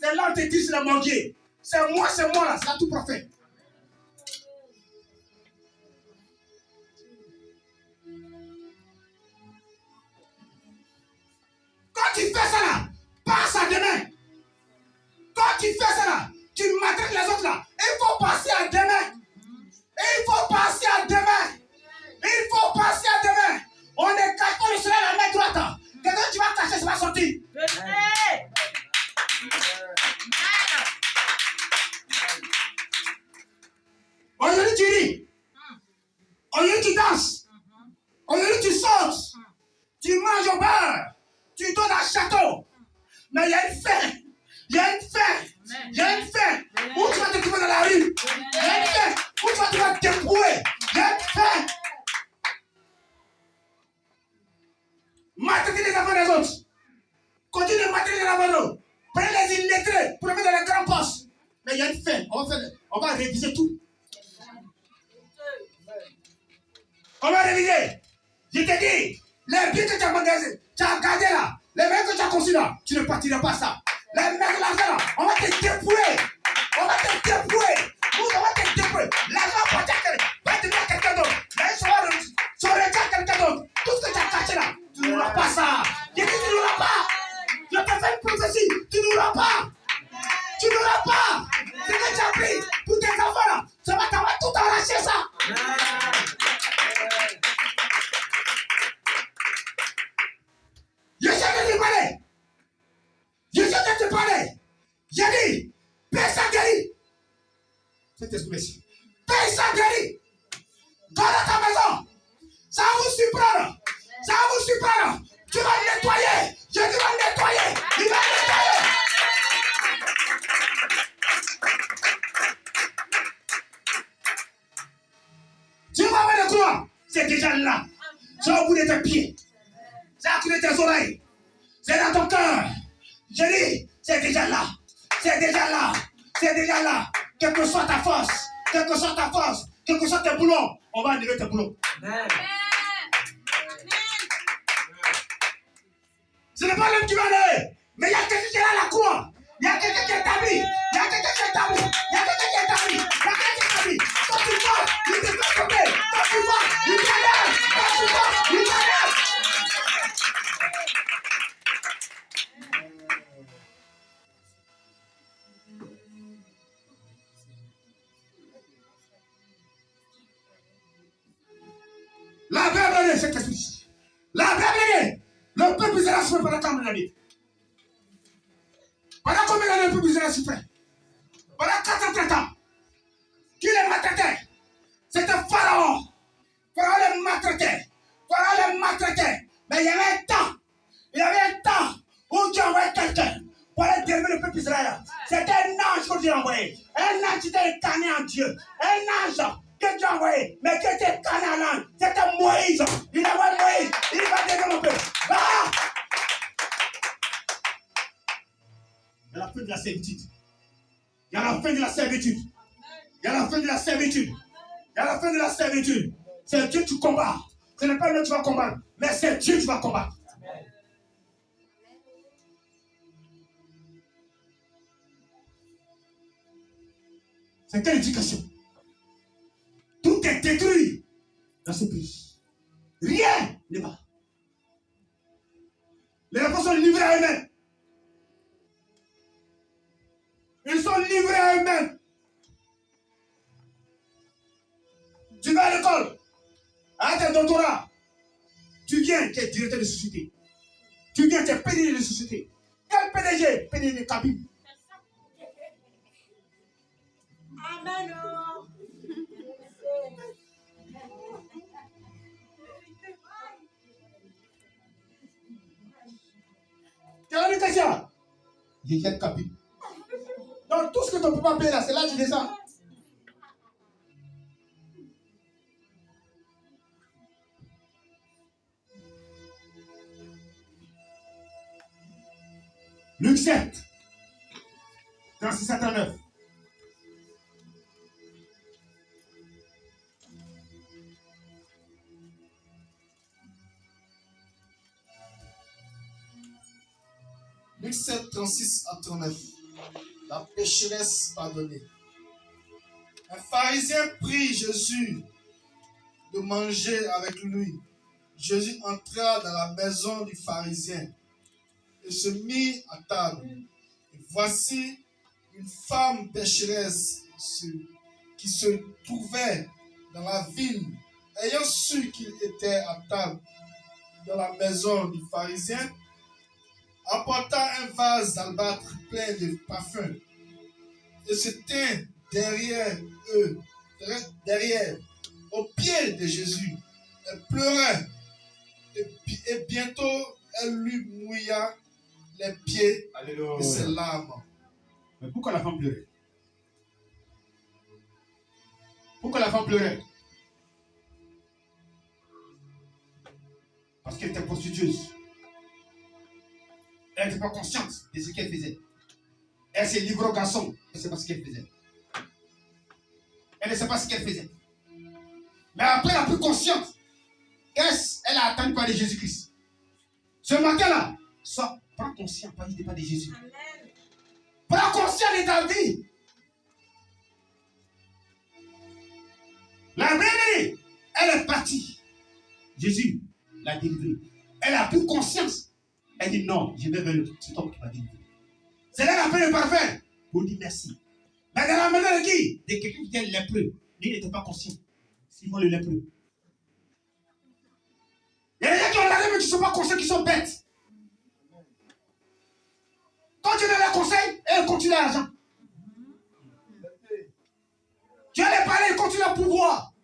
C'est là où te dit, c'est le mordier. C'est moi là. C'est là tout prophète. Quand tu fais ça là, passe à demain. Quand tu fais ça là, tu maltraites les autres là. Il faut passer à demain. Il faut passer à demain. Il faut passer à demain. On ne cache pas le soleil à la main droite. Quelqu'un tu vas cacher, ça va sortir. Vérité. Aujourd'hui tu ris. Aujourd'hui tu danses. Aujourd'hui tu sautes. Tu manges au beurre. Tu donnes un château. Mais il y a une fin. Il y a une fin. Il y a une fin. Où tu vas te trouver dans la rue. Il y a une fin. Où tu vas te débrouiller. Il y a une fin. Maltraiter les enfants des autres. Continue de maltraiter les enfants des autres. Prenez les illettrés pour les mettre dans les grands postes. Mais il y a une fin. On va réviser tout. On va réviser. Je t'ai dit, les biens que tu as magasinés, tu as gardé là, les mecs que tu as conçus là, tu ne partiras pas ça. Les mecs de l'argent là, on va te dépouiller. On va te dépouiller. Nous, on va te dépouiller. L'argent va te dire à quelqu'un d'autre. Les choses sont à quelqu'un d'autre. Tout ce que tu as caché là, tu n'auras pas ça. Je dis, tu n'auras pas. Je te fais une prophétie, tu n'auras pas. Tu n'auras pas. Ce que tu as pris pour tes enfants là, ça va t'avoir tout arraché ça. Je sais de te parler. Je sais de te parler. J'ai dit, personne guérit. C'est ce que merci. Personne guérit. Dans ta maison, ça va vous surprendre. Ça va vous surprendre. Tu vas nettoyer. Je dis, va nettoyer. Il va nettoyer. Tu vas voir le croix. C'est déjà là. C'est au bout de tes pieds. C'est à côté de tes oreilles. C'est dans ton cœur. Je dis, c'est déjà là. C'est déjà là. C'est déjà là. Quelle que soit ta force. Quelle que soit ta force. Quel que soit tes boulons. On va enlever tes boulons. Amen. Ce n'est pas l'homme qui va aller. Mais il y a quelqu'un qui est là à la cour. Il y a quelqu'un qui est établi. Il y a quelqu'un qui est établi. Il y a quelqu'un qui est établi. Il y a quelqu'un qui est établi. Quand tu vois, il te fait tomber. Quand tu vois, il t'élève. Quand tu vois, il t'élève. La Bible est ce que c'est. La Bible est. Le peuple Israël souffre pendant combien d'années? Pendant combien d'années le peuple Israël souffrait? Pendant 430 ans. Qui les maltraitait? C'était Pharaon. Pharaon les maltraitait. Pharaon les maltraitait. Mais il y avait un temps. Il y avait un temps où Dieu envoyait quelqu'un pour aller délivrer le peuple Israël. C'était un ange que Dieu a envoyé. Un ange qui était incarné en Dieu. Un ange que Dieu a envoyé. Mais qui était incarné en l'ange. C'était Moïse. Il a envoyé Moïse. Il va délivrer mon peuple. Ah! Il y a la fin de la servitude. Il y a la fin de la servitude. Il y a la fin de la servitude. Il y a la fin de la servitude. C'est Dieu que tu combats. Ce n'est pas lui que tu vas combattre, mais c'est Dieu que tu vas combattre. C'est quelle éducation? Tout est détruit dans ce pays. Rien ne va. Les enfants sont livrés à eux-mêmes. Ils sont livrés à eux-mêmes. Tu vas à l'école, à tes doctorats. Tu viens, tu es directeur de société. Tu viens, tu es PDG de société. Quel PDG? PDG de cabine. Amen. Tu as une question? Il y a une cabine. Donc tout ce que tu ne peux pas payer là, c'est là que tu descends. Luc 7, 36 à 39. Luc 7, 36 à 39. La pécheresse pardonnée. Un pharisien prie Jésus de manger avec lui. Jésus entra dans la maison du pharisien et se mit à table. Et voici une femme pécheresse qui se trouvait dans la ville, ayant su qu'il était à table dans la maison du pharisien, apporta un vase d'albâtre plein de parfums et se tint derrière au pied de Jésus. Elle pleurait et bientôt elle lui mouilla les pieds de ses larmes. Mais pourquoi la femme pleurait? Pourquoi la femme pleurait? Parce qu'elle était prostitueuse. Elle n'était pas consciente de ce qu'elle faisait. Elle s'est livrée au garçon. Elle ne sait pas ce qu'elle faisait. Elle ne sait pas ce qu'elle faisait. Mais après, elle a pris conscience. Elle a attendu parler de Jésus-Christ. Ce matin-là, prends conscience, pas de Jésus. Amen. Prends conscience de ta vie. La vraie, elle est partie. Jésus l'a délivrée. Elle a pris conscience. Elle dit non, je vais vers cet homme qui m'a délivré. C'est là qu'elle a pris le parfum pour dire merci. Mais dans la maison de qui? De quelqu'un qui était lépreux. Lui n'était pas conscient. Simon le lépreux. Il y a des gens qui ont regardé mais qui ne sont pas conscients, qui sont bêtes. Quand tu donnes les conseils, ils continuent l'argent. Tu as les parler, ils continuent le pouvoir.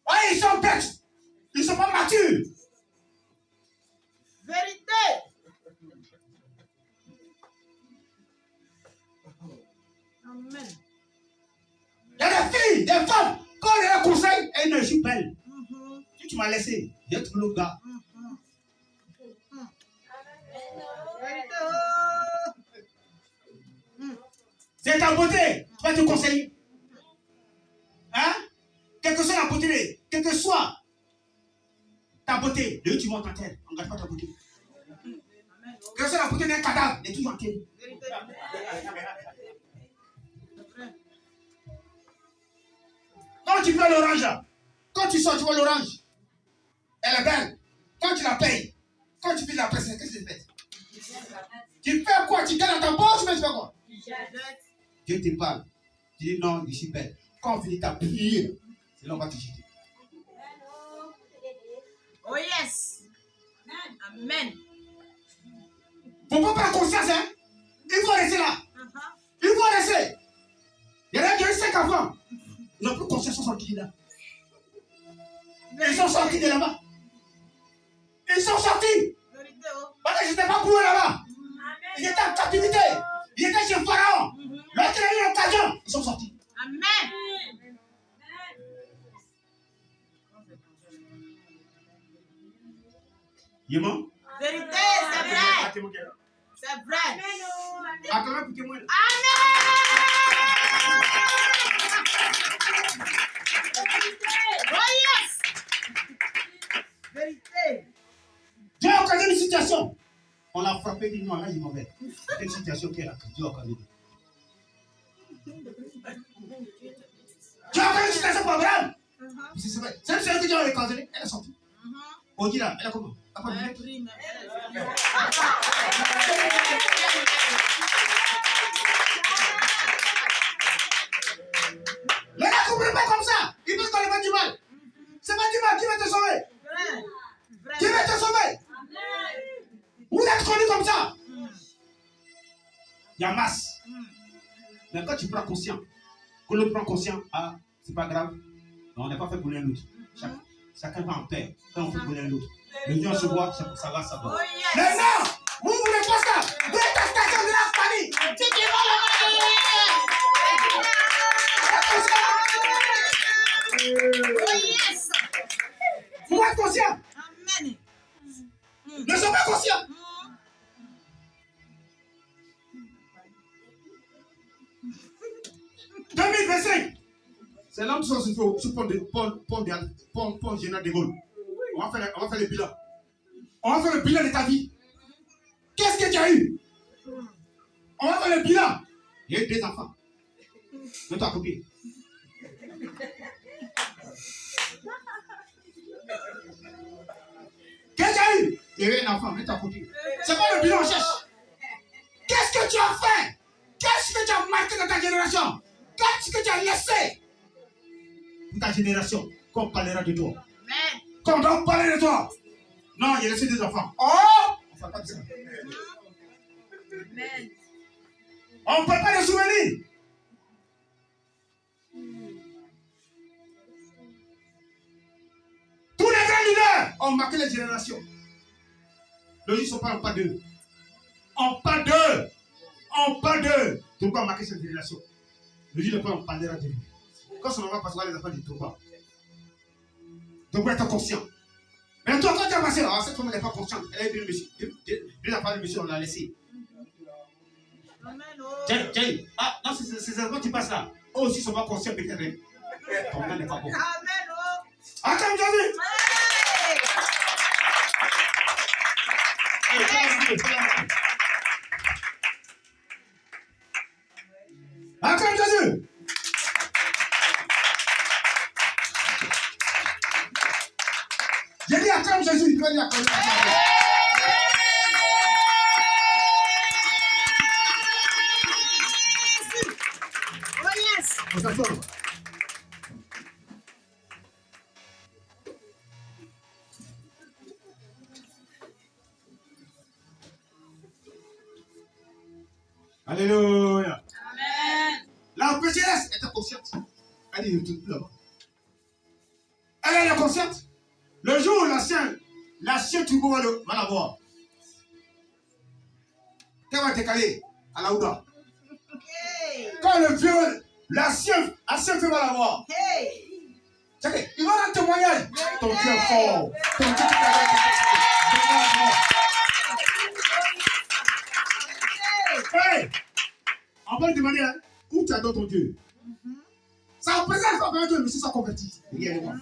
Ah, ils sont bêtes. Ils ne sont pas matures. Vérité. Amen. Il y a des filles, des femmes, quand on les conseille, elles ne jouent belle. Si tu m'as laissé, j'ai trouvé le gars. Vérité. C'est ta beauté, tu vas te conseiller. Hein? Quelle que soit la beauté, quelle que soit ta beauté, Dieu tu montes en terre, on ne garde pas ta beauté. personne à côté d'un cadavre, il est toujours entier. Vérité. C'est vrai. Quand tu fais l'orange, là, quand tu sors, tu vois l'orange. Elle est belle. Quand tu la payes, quand tu fais la presse, qu'est-ce que tu fais? Tu fais quoi? Tu gagnes dans ta poche, mais tu fais quoi? Dieu te parle. Tu dis non, je suis belle. Quand on finit ta prière, c'est là qu'on va te jeter. Oh yes. Amen. Faut pas prendre conscience, hein? Il faut rester là. Il faut rester. Il y en a qui ont eu 5 enfants. Ils n'ont plus conscience, ils sont sortis de là. Ils sont sortis de là-bas. Ils sont sortis. Vérité, oh. Parce qu'ils n'étaient pas courus là-bas. Ils étaient en captivité. Ils étaient chez Pharaon. Lorsqu'il a eu l'occasion, ils sont sortis. Amen. Yéman? Vérité, c'est vrai. C'est vrai. Attends, écoutez-moi. Oh yes. Vérité. Dieu a occasionné une situation. On l'a frappé, dit non, là, il est mauvais. C'est une situation qui est là, que Dieu a occasionné. Dieu a occasionné une situation pour Abraham. C'est vrai. C'est une situation que Dieu a occasionnée. Elle est sortie. On dit là, elle a comment? Elle a pas de Prime. Les gars ne comprennent pas comme ça. Ils pensent qu'on les fait du mal. C'est pas du mal qui va te sauver. Vrai. Qui va te sauver? Vous êtes connus comme ça. Il y a masse. Mais quand tu prends conscience, que l'autre prend conscience, ah, c'est pas grave. Non, on n'est pas fait pour l'un l'autre. Chacun va en paix. Quand on fait pour l'un l'autre. Le Dieu se voit, ça va, ça va. Oh yes. Maintenant, vous voulez pas ça. Vous êtes la station de la famille. Si tu vas Oh yes. vous êtes conscient. Amen. Ne sois pas conscient. 2025. C'est là où tu se trouve sur pont Général de Gaulle. On va faire le bilan. On va faire le bilan de ta vie. Qu'est-ce que tu as eu? On va faire le bilan. Il y a eu 2 enfants. Mets-toi à côté. Qu'est-ce que tu as eu? Il y a eu un enfant. Mets-toi à côté. C'est pas le bilan on cherche. Qu'est-ce que tu as fait? Qu'est-ce que tu as marqué dans ta génération? Qu'est-ce que tu as laissé pour ta génération? Qu'on parlera de toi. Amen. Qu'on doit parler de toi. Non, il a laissé 2 enfants. Oh! On ne fait pas de ça. Amen. On ne parle pas de souvenirs. Tous les grands leaders ont marqué les générations. Le jour, ils ne sont pas en pas d'eux. En pas d'eux. En pas d'eux. Pourquoi marquer cette génération? Le jour, on parlera de lui. Quand son enfant passera les enfants du Touba. Donc, être conscient. Mais toi, quand tu as passé, cette femme, elle n'est pas consciente. Elle a eu 2 enfants de monsieur, on l'a laissé. Amen. Tiens. Ah, non, ces enfants qui passent là. Eux aussi ne sont pas conscients, peut-être. Ton nom n'est pas bon. Amen. Attends, Jésus. Attends, Jésus. J'ai dit attends, Jésus. Il doit dire attends. Oh yes. On s'assoit. Alléluia. Amen. La pécheresse était consciente. Elle dit, je ne plus là-bas. Elle est consciente. Le jour où l'ancien Turbo va la voir. Elle va décaler à la Ouda. Hey. Quand le vieux, l'ancien feu va la voir. Hey. Il va rendre témoignage. Ton Dieu est fort. Ton Dieu est fort. Hey! On va lui demander, hein, où tu adores ton Dieu? Ça représente pas que le monsieur soit converti. Réellement.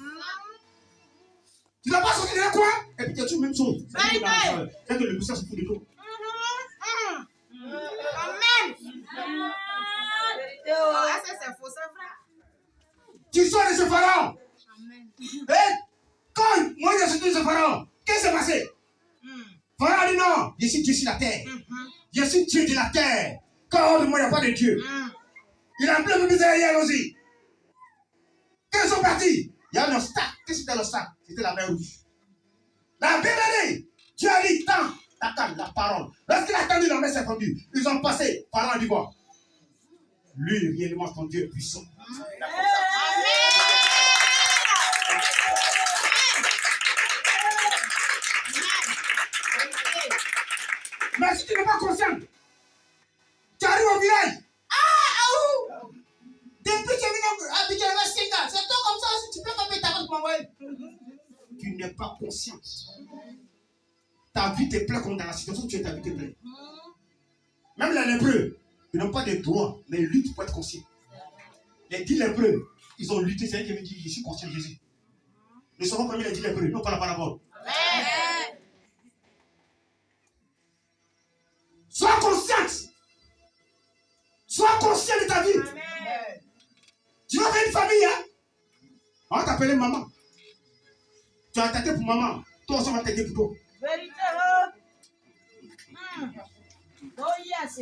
Tu n'as pas sorti de la quoi? Et puis tu as toujours même chose. C'est que le monsieur se fout de toi. c'est faux, c'est vrai. Tu sors de ce pharaon. Amen. Et quand Moïse est sorti de ce pharaon, qu'est-ce qui s'est passé? Pharaon a dit non, je suis Dieu sur la terre. Je suis Dieu de la terre. Quand hors de moi, il n'y a pas de Dieu. Il a appelé le Israël aussi. Quand ils sont partis, il y a un obstacle. Qu'est-ce que c'était l'obstacle? C'était la mer rouge. La Bible dit, Dieu a dit tant, t'attends la parole. Lorsqu'il a attendu, la mer s'est fondue. Ils ont passé. Pharaon a dit quoi? Lui, réellement, ton Dieu est puissant. Mais si tu n'es pas conscient, tu arrives au village. Depuis que tu es venu à Abidjan, c'est toi comme ça, si tu peux pas mettre ta route pour m'envoyer. Tu n'es pas conscient. Ta vie te plaît comme dans la situation où tu es, ta vie te plaît. Même les lépreux, ils n'ont pas de droit, mais ils luttent pour être conscients. Les 10 lépreux, ils ont lutté, c'est eux qui me disent, je suis conscient de Jésus. Nous sommes parmi les 10 lépreux, non pas la parabole. Sois consciente. Sois conscient de ta vie. Amen. Tu vas faire une famille, hein? On va t'appeler maman. Tu vas attaquer pour maman. Toi aussi, on va t'aider pour toi. Vérité. Oh yes.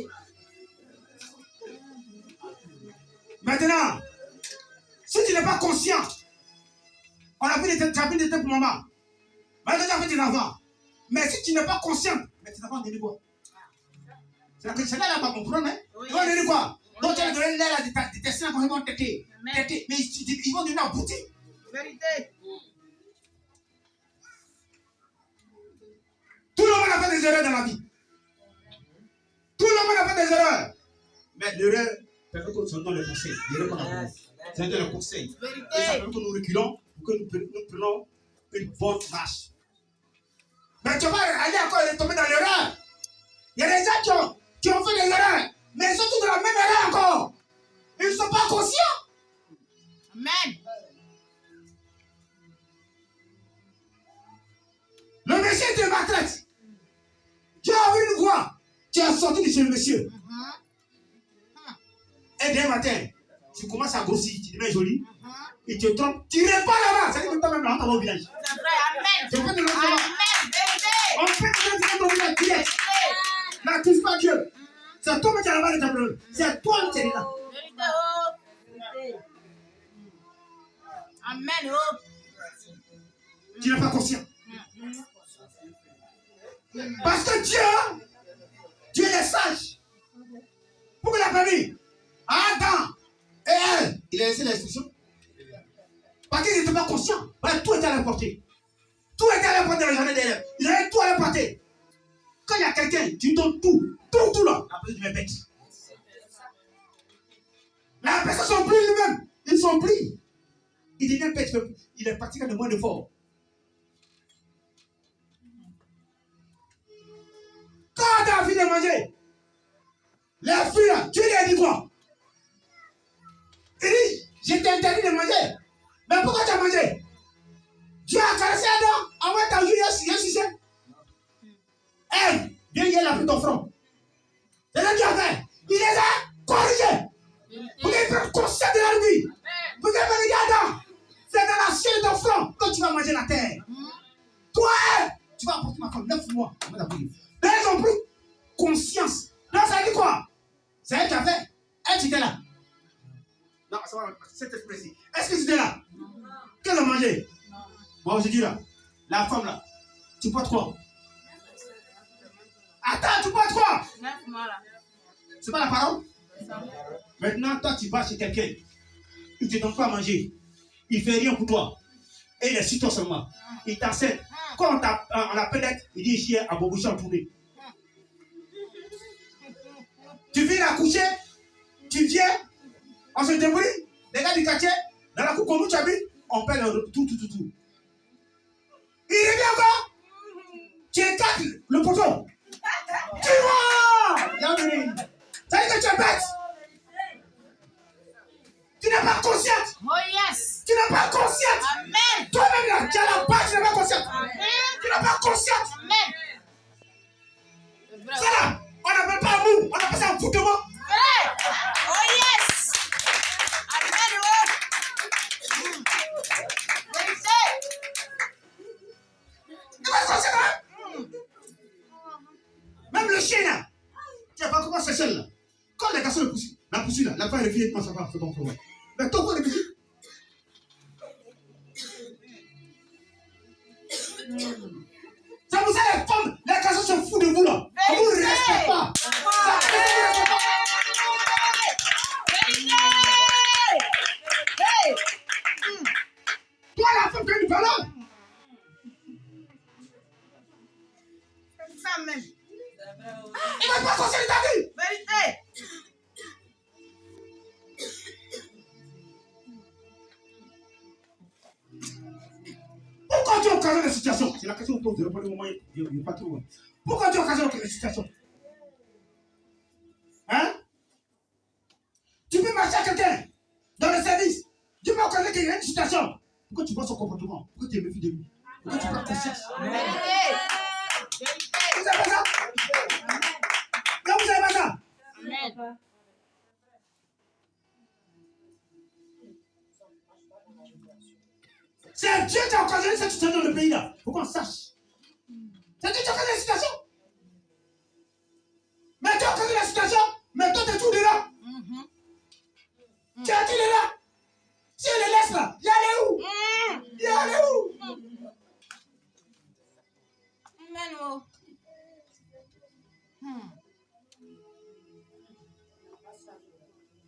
Maintenant, si tu n'es pas conscient, on a vu des têtes pour maman. Maintenant, tu as fait tes enfants. Mais si tu n'es pas conscient, mais tes enfants, dis quoi? C'est là là pas comprendre, hein? Tu vas dire quoi? Donc tu vas donner l'air de tes seins quand ils vont têter. Mais ils vont donner à boutir. Vérité. Tout le monde a fait des erreurs dans la vie. Tout le monde a fait des erreurs. Mais l'erreur, c'est que nous donnons le conseil. L'erreur qu'on a fait. C'est le conseil. Et ça fait que nous reculons pour que nous prenions une bonne marche. Mais tu vas aller encore tomber dans l'erreur. Il y a des gens qui ont fait des erreurs, mais ils sont tous dans la même erreur encore. Ils ne sont pas conscients. Amen. Le monsieur te maltraite. Tu as eu une voix. Tu as sorti de chez le monsieur. Et dès matin, tu commences à grossir, tu deviens joli. Et tu te trompes. Tu ne pas là-bas. Ça dit que toi-même là, on t'envoie au village. C'est vrai. Amen. Tu peux te le Amen. on peut te le village direct. N'accuse pas Dieu. C'est toi qui as la de ta problème. C'est toi qui es là. Vérité. Amen. Tu n'es pas conscient. Parce que Dieu est sage. Pour que la famille, Adam et elle, il a laissé l'instruction. Parce qu'ils n'étaient pas conscients. Voilà, tout était à leur portée. Tout était à leur portée dans la journée d'élèves. Ils avaient tout à leur portée. Quand il y a quelqu'un, tu donnes tout là. Après, tu me bête. La personne s'oublie lui-même. Il s'oublie. Il devient bête. Il est pratiquant de moins de fort. Quand tu as fini de manger, les filles là, Dieu lui a dit quoi? Il dit, je t'ai interdit de manger. Mais pourquoi tu as mangé? Dieu a caressé Adam. En moins, tu as vu, il y a succès. Elle, Dieu il a pris ton front. C'est ce qu'il a fait. Il les a corrigés. Pour qu'ils prennent conscience de leur vie. Pour qu'ils me disent, Adam, c'est dans la chair de ton front que tu vas manger la terre. Toi, tu vas apporter ma femme 9 mois. Mais ils ont pris conscience. Donc ça dit quoi? C'est elle qui a fait. Elle, tu étais là. Non, c'est précis. Est-ce que tu étais là? Qu'elle a mangé? Bon, je dis là. La femme là. Tu portes quoi? Attends, tu portes quoi? 9 mois là. C'est pas la parole? Maintenant, toi, tu vas chez quelqu'un. Il ne te donne pas à manger. Il ne fait rien pour toi. Et il est sur toi seulement. Il t'enseigne. Quand on l'appelle d'être, il dit ici à Boboucha en tournée. Tu viens la coucher, tu viens, on se débrouille, les gars du quartier, dans la cour comme où tu habites, on paie tout. Il revient encore, tu écartes le poteau. Tu vois, ça veut dire que tu es bête. Tu n'es pas consciente. Oh yes. Tu n'es pas consciente. Amen. Toi-même là, tu as la base, tu n'es pas consciente. Amen. Tu n'es pas consciente. Amen. Ça là, on n'appelle pas amour, on appelle ça un foutement. Vrai. Oh yes. Quand les garçons la poursuivent là, la femme et les filles, ça va, c'est bon, c'est bon. Mais toi, quoi, les filles? C'est pour ça les femmes, les garçons se foutent de vous là. On ne vous respecte pas. Toi, la femme, tu as une valeur. Ça même. Il ne va pas conseiller ta vie. Vérité. Pourquoi tu occasionnes les situations? C'est la question que je pose. Je réponds au moment où il n'y a pas trop. Pourquoi tu occasionnes les situations? Hein? Tu peux marcher à quelqu'un dans le service. Tu peux occasionner qu'il y a une situation. Pourquoi tu vois son comportement? Pourquoi tu es méfié de lui? Pourquoi tu prends conscience? Vérité. Vous avez pas ça? Non, vous avez pas ça? Amen. C'est Dieu qui a occasionné cette situation dans le pays là. Faut qu'on sache. C'est Dieu qui a occasionné la situation. Mais tu as occasionné la situation. Mais toi, tu es tout de là. Tu as tout de là. Si elle les laisse là, il allait où? Il allait où? Amen. Oh.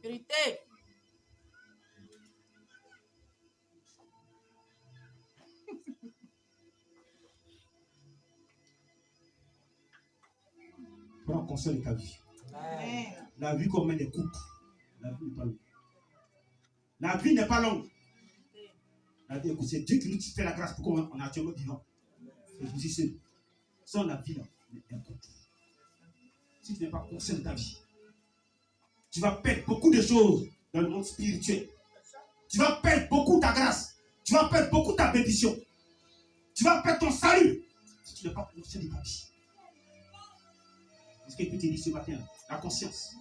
Vérité. Prends conscience de ta vie. La vie comme des coupes. La vie n'est pas longue. La vie n'est pas longue. La vie, écoute, c'est Dieu qui nous fait la grâce pour qu'on est actuellement vivant. Et vous dites, sans la vie là, est importante. Si tu n'es pas conscient de ta vie, tu vas perdre beaucoup de choses dans le monde spirituel. Tu vas perdre beaucoup ta grâce. Tu vas perdre beaucoup ta bénédiction. Tu vas perdre ton salut si tu n'es pas conscient de ta vie. C'est ce que je peux te dire ce matin, la conscience.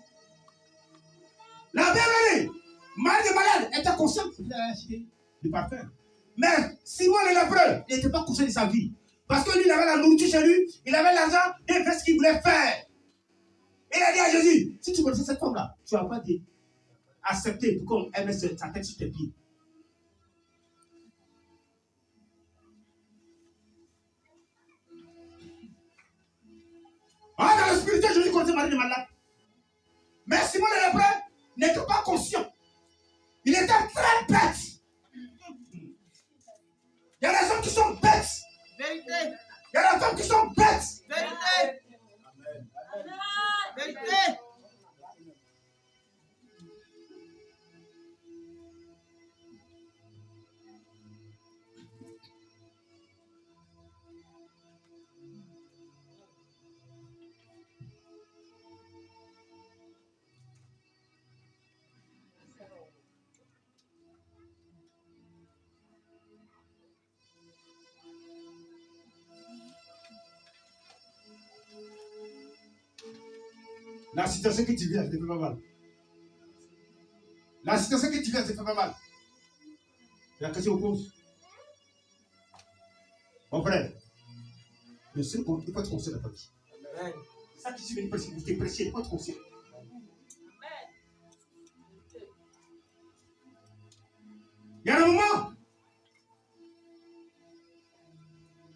La bien-aimée, Marie de malade, était consciente de pas faire. Mais Simon le lépreux, il n'était pas conscient de sa vie. Parce que lui, il avait la nourriture chez lui, il avait l'argent, et il fait ce qu'il voulait faire. Il a dit à Jésus, si tu connaissais cette femme-là, tu ne vas pas dire, accepter pour qu'on aime sa tête sur tes pieds. Ah, dans le spirituel, Jésus connaissait Marie de malade. Mais Simon le lépreux n'était pas conscient. Il était très bête. Il y a des hommes qui sont bêtes. Vérité. Il y a des femmes qui sont bêtes. Vérité. Vérité. La situation que tu viens, ça te fait pas mal. La situation que tu viens, ça te fait pas mal. La question pose. Mon frère, le seul qu'on peut pas être conscient de ta vie. C'est ça qui suit une personne, vous êtes pressé, il ne faut pas être conscient. Il y a un moment,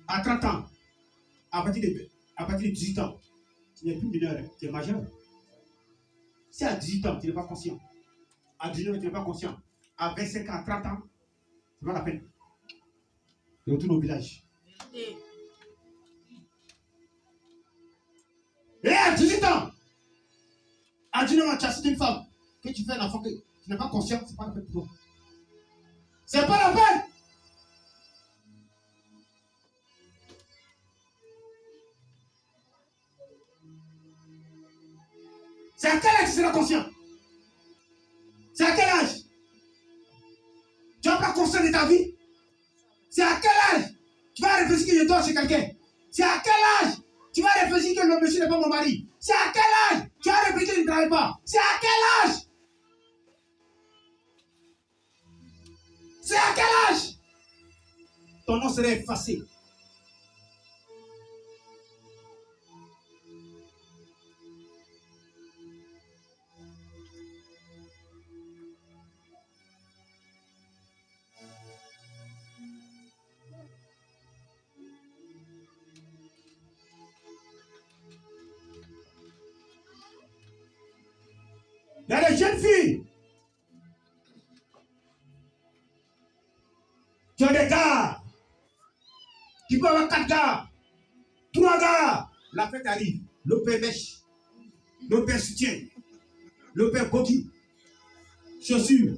à 30 ans, à partir de 18 ans, tu n'es plus mineur, tu es majeur. Si à 18 ans, tu n'es pas conscient, à 19 ans, tu n'es pas conscient, à 25 ans, à 30 ans, c'est pas la peine. Tu retournes au village. Vérité. Et à 18 ans, à 19 ans, tu as cité une femme, que tu fais un enfant que tu n'es pas conscient, c'est pas la peine pour toi. C'est pas la peine. C'est à quel âge tu seras conscient? C'est à quel âge? Tu n'as pas conscient de ta vie? C'est à quel âge tu vas réfléchir que je dors chez quelqu'un? C'est à quel âge tu vas réfléchir que le monsieur n'est pas mon mari? C'est à quel âge tu vas réfléchir que je ne travaille pas? C'est à quel âge? C'est à quel âge ton nom serait effacé? Les jeunes filles. Tu as des gars. Tu peux avoir 4 gars. 3 gars. La fête arrive. Le père mèche. Le père soutien. Le père coquille. Chaussures.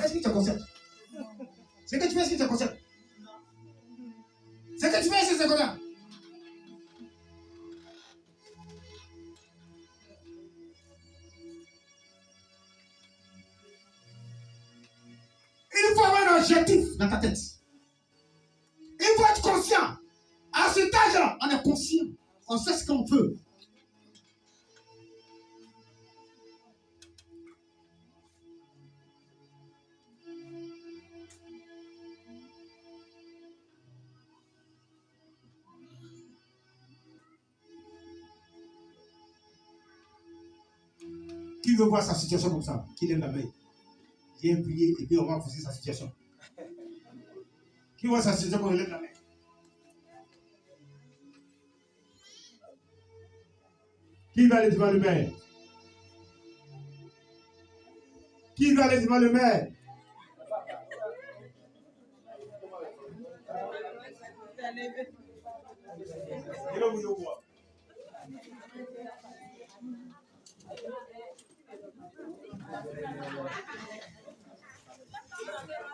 Est-ce que tu as concept? C'est que tu fais, est-ce que tu as concept? C'est que tu fais, c'est quoi? Il faut avoir un objectif dans ta tête. Il faut être conscient. À cet âge-là, on est conscient. On sait ce qu'on veut. Qui veut voir sa situation comme ça? Qui lève la main? Viens prier et puis on va pousser sa situation. Qui voit sa situation comme il lève la main? Qui va aller devant le maire? Qui va aller devant le maire?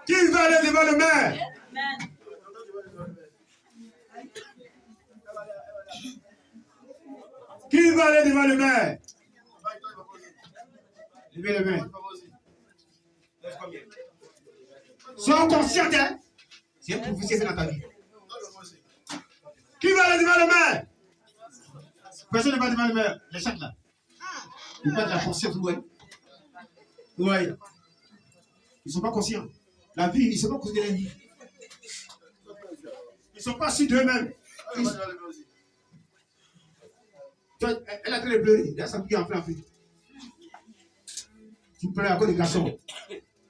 Qui va aller devant le maire? Qui va aller devant le maire? Levez les mains. Sois conscient, hein? C'est un prophétie dans ta vie. Qui va aller devant le maire? Personne ne va devant le maire. Les chats là. Ils perdent la conscience, ouais. Ouais. Ils ne sont pas conscients. La vie, ils ne sont pas conscients de la vie. Ils ne sont pas sûrs d'eux-mêmes. Elle a train de pleurer. Là, ça pique en plein. Tu pleures à cause des garçons.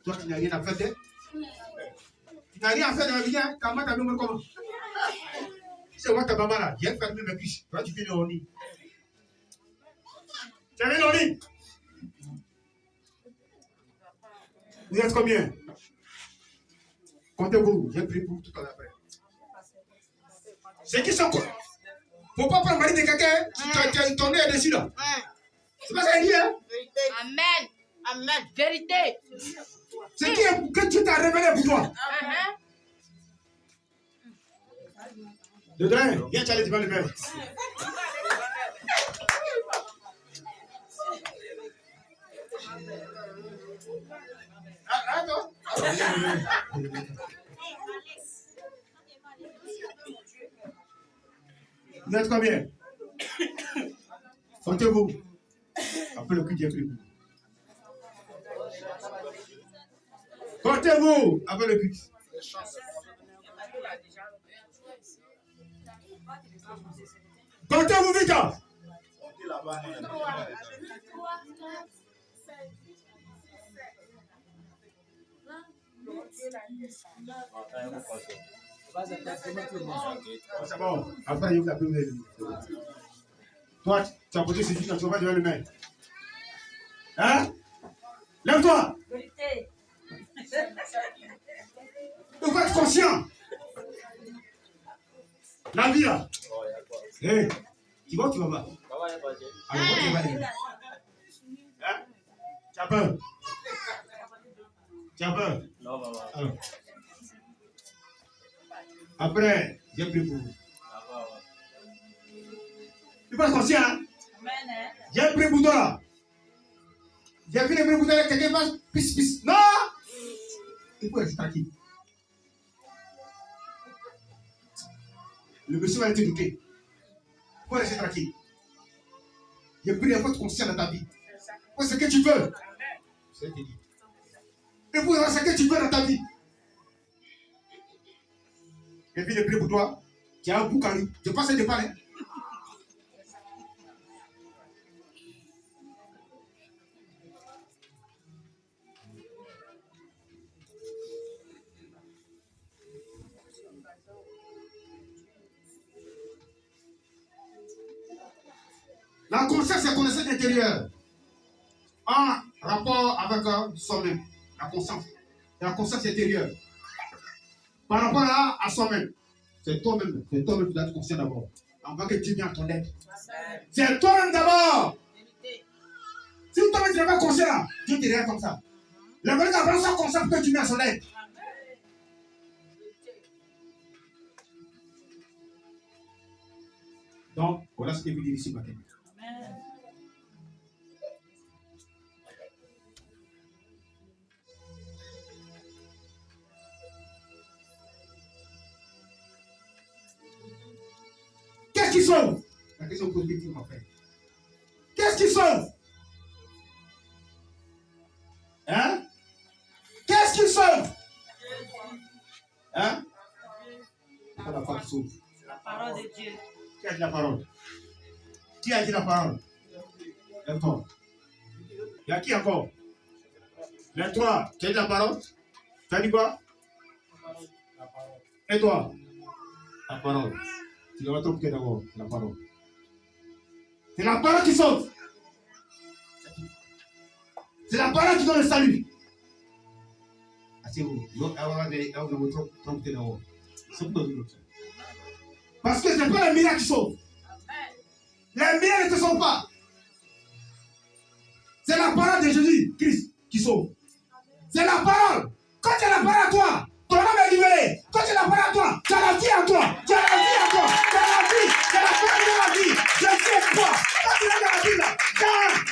Toi, tu n'as rien à faire d'elle. Tu n'as rien à faire dans la vie. Hein? Ta maman t'a mis comment? C'est moi ta maman là. Viens fermer mes piches. Toi, tu fais le lit. Tu as mis le lit. Vous êtes combien? Comptez-vous. J'ai pris pour tout à l'heure après. C'est qui sont quoi? Faut pas prendre le mari de quelqu'un qui ton nez est dessus là. C'est pas ça qu'il dit, hein? Vérité. Amen. Amen. Vérité. C'est qui que tu t'as révélé pour toi? Dedans, viens, tu allais devant le maire. Attends. Vous êtes combien? Comptez-vous. Après le cul Dieu prie. Comptez-vous. Après le cul. Comptez-vous vite. C'est bon. Après, il vous a pris. Toi, tu as porté ce jour, tu vas pas devant le maire. Hein? Lève-toi. Vérité. Il faut être conscient. La vie là. Hé, tu vois, tu vas pas. Alors, tu vas aller. Hein? Tu as peur? Tu as peur? Non, maman. Alors. Après, j'ai pris pour vous. Tu peux être conscient, hein? J'ai pris pour toi. J'ai vu les prix pour toi, quelqu'un passe, pisse. Non! Il faut rester tranquille. Le monsieur va être éduqué. Il faut rester tranquille. J'ai pris les fautes conscientes dans ta vie. Faut ce que tu veux. C'est ce que tu dis. Il faut avoir ce que tu veux dans ta vie. Et puis, le prix pour toi, tu as un boucari. Je passe de parler. La conscience, c'est la connaissance intérieure. en rapport avec soi-même, la conscience intérieure. Par rapport à soi-même, c'est toi-même qui dois être conscient d'abord. Avant que Dieu vienne à ton aide. C'est toi-même d'abord. Si toi-même tu n'es pas conscient, Dieu te regarde comme ça. La valeur d'abord soit conscient que tu viens à son aide. Donc, voilà ce que vous dites ici matin. Qu'est-ce qui sauve? La question positive, mon frère. Qu'est-ce qui sauve? Hein? Qu'est-ce qui sauve? Hein? C'est la foi qui sauve. La parole de Dieu. Qui a dit la parole? Qui a dit la parole? Lève-toi. Il y a qui encore? Lève-toi. Tu as dit la parole? Tu as dit quoi? Et toi? La parole. Tu dois t'occuper d'abord. C'est la parole. C'est la parole qui sauve. C'est la parole qui donne le salut. Asseyez-vous. Parce que ce n'est pas le miracle qui sauve. Les miracles ne te sauvent pas. C'est la parole de Jésus-Christ qui sauve. C'est la parole. Quand tu as la parole à toi, ton âme est libérée. Quand tu as la parole à toi, tu as la vie à toi. Tu as la vie à toi. Tu as la vie. Tu as la parole de la vie. Je sais quoi. Quand tu as la vie là,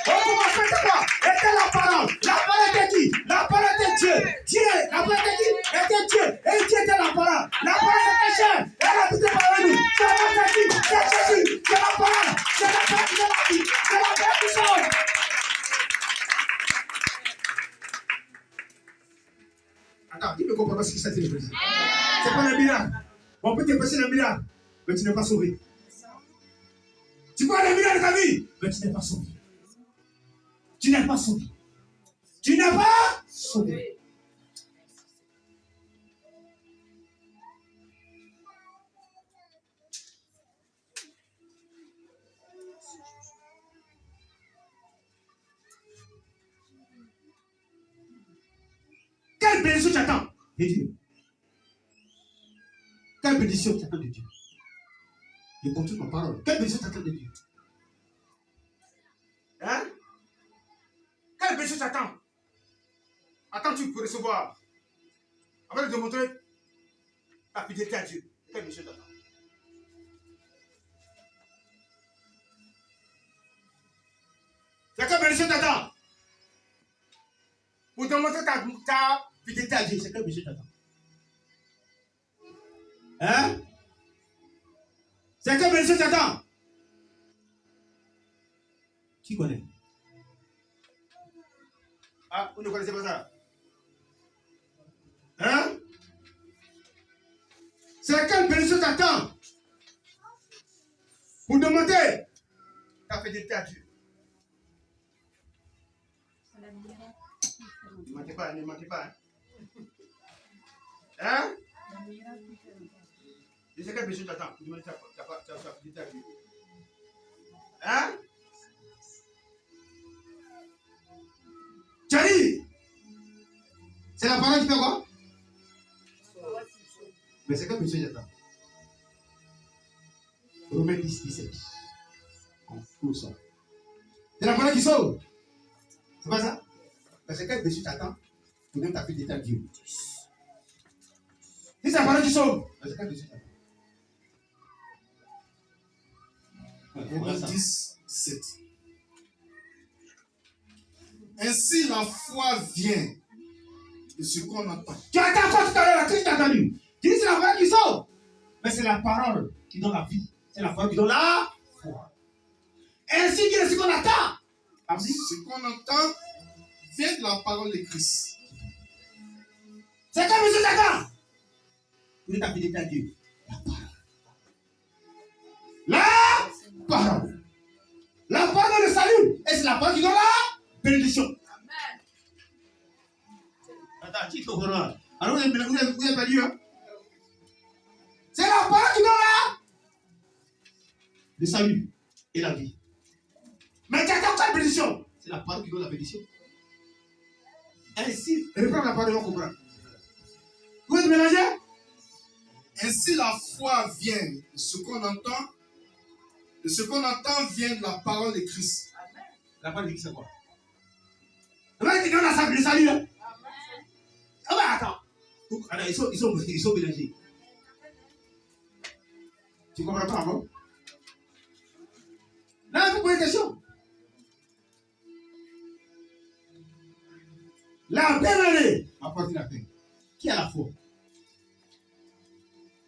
au commencement c'est quoi? Était la parole. La parole était qui? La parole était Dieu. Dieu. La parole était qui? Était Dieu. Et Dieu était la parole. La parole était chère. Elle a habité parmi nous. C'est la parole qui dit. C'est Jésus. C'est la parole. C'est la parole qui donne la vie. C'est la parole qui sauve. Attends, tu ne comprends pas ce qui s'est passé. C'est pas le miracle. On peut te passer le miracle, mais tu n'es pas sauvé. Tu vois le miracle de ta vie, mais tu n'es pas sauvé. Tu n'es pas sauvé. Tu n'es pas sauvé. Quelle bénédiction tu attends de Dieu? Quelle bénédiction tu attends de Dieu? Je continue ma parole. Quelle bénédiction tu attends de Dieu? Hein? Quelle bénédiction tu attends? Attends-tu pour recevoir? Avant de te montrer ta fidélité à Dieu. Quelle bénédiction tu attends? C'est quelle bénédiction tu attends? Pour te montrer ta fidélité à Dieu, c'est quelle bénédiction tu attends? Hein? C'est quelle bénédiction tu attends? Qui connaît? Ah, vous ne connaissez pas ça? Hein? C'est quelle bénédiction tu attends? Pour demander ta fidélité à Dieu. Ne mentez pas, ne mentez pas. Hein? Et c'est quelle bénédiction tu attends? Pour demander ta fidélité à Dieu. Hein? Tu as dit? C'est la parole qui fait quoi? Mais c'est quelle bénédiction tu attends? Romains 10, 17. On fout ça. C'est la parole qui sauve. C'est pas ça? Mais c'est quelle bénédiction tu attends pour donner ta fidélité à Dieu? Si c'est la parole qui sauve, mais c'est quelle bénédiction tu attends? Romains 10, 17. Ainsi la foi vient de ce qu'on entend. Tu attends quoi tout à l'heure? Qu'est-ce que tu as entendu? Tu dis c'est la parole qui sauve. Mais c'est la parole qui donne la vie. C'est la parole qui donne la foi. Ainsi que ce qu'on attend. Ce qu'on entend vient de la parole de Christ. C'est comme M. Satan. Vous êtes appelé à Dieu. La parole. La parole. La parole de salut. Et c'est la parole qui donne la bénédiction. Amen. Attends, qui t'ouvre là? Alors vous avez pas dit, hein? C'est la parole qui donne la le salut et la vie. Mais tu attends quelle bénédiction? C'est la parole qui donne la bénédiction. Ainsi, reprends la parole et on comprend. Vous êtes mélangés? Ainsi la foi vient de ce qu'on entend. De ce qu'on entend vient de la parole de Christ. La parole de Christ, c'est quoi? Le mec qui donne le salut, hein? Ah bah attends. Alors, ils sont mélangés. Tu comprends pas, non? Là, vous posez une question. La bien-aimée apporte la paix. Qui a la foi?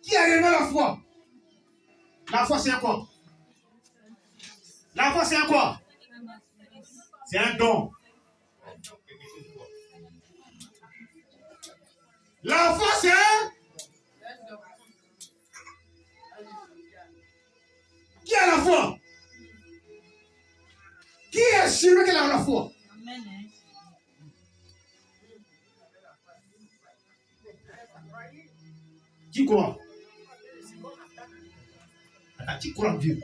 Qui a réellement la foi? La foi, c'est un quoi? La foi, c'est un quoi? C'est un don. La foi, c'est un... Qui a la foi? Qui est sûr qu'il a la foi? Qui croit? Attends, qui croit en Dieu?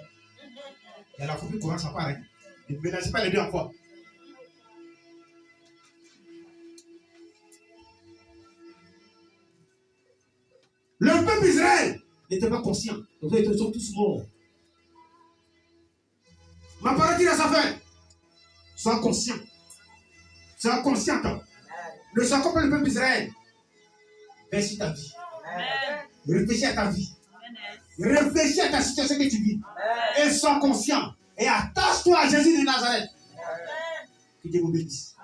Il y a la foi qui croit, ça paraît. Ne mélangez pas les deux en quoi? Le peuple d'Israël n'était pas conscient. Donc ils sont tous morts. Ma parole dit à sa fin. Sois conscient. Sois consciente. Ne sois pas le peuple d'Israël. Réfléchis ta vie. Réfléchis à ta vie. Réfléchis à ta situation que tu vis. Et sois conscient. Et attache-toi à Jésus de Nazareth. Que Dieu vous bénisse.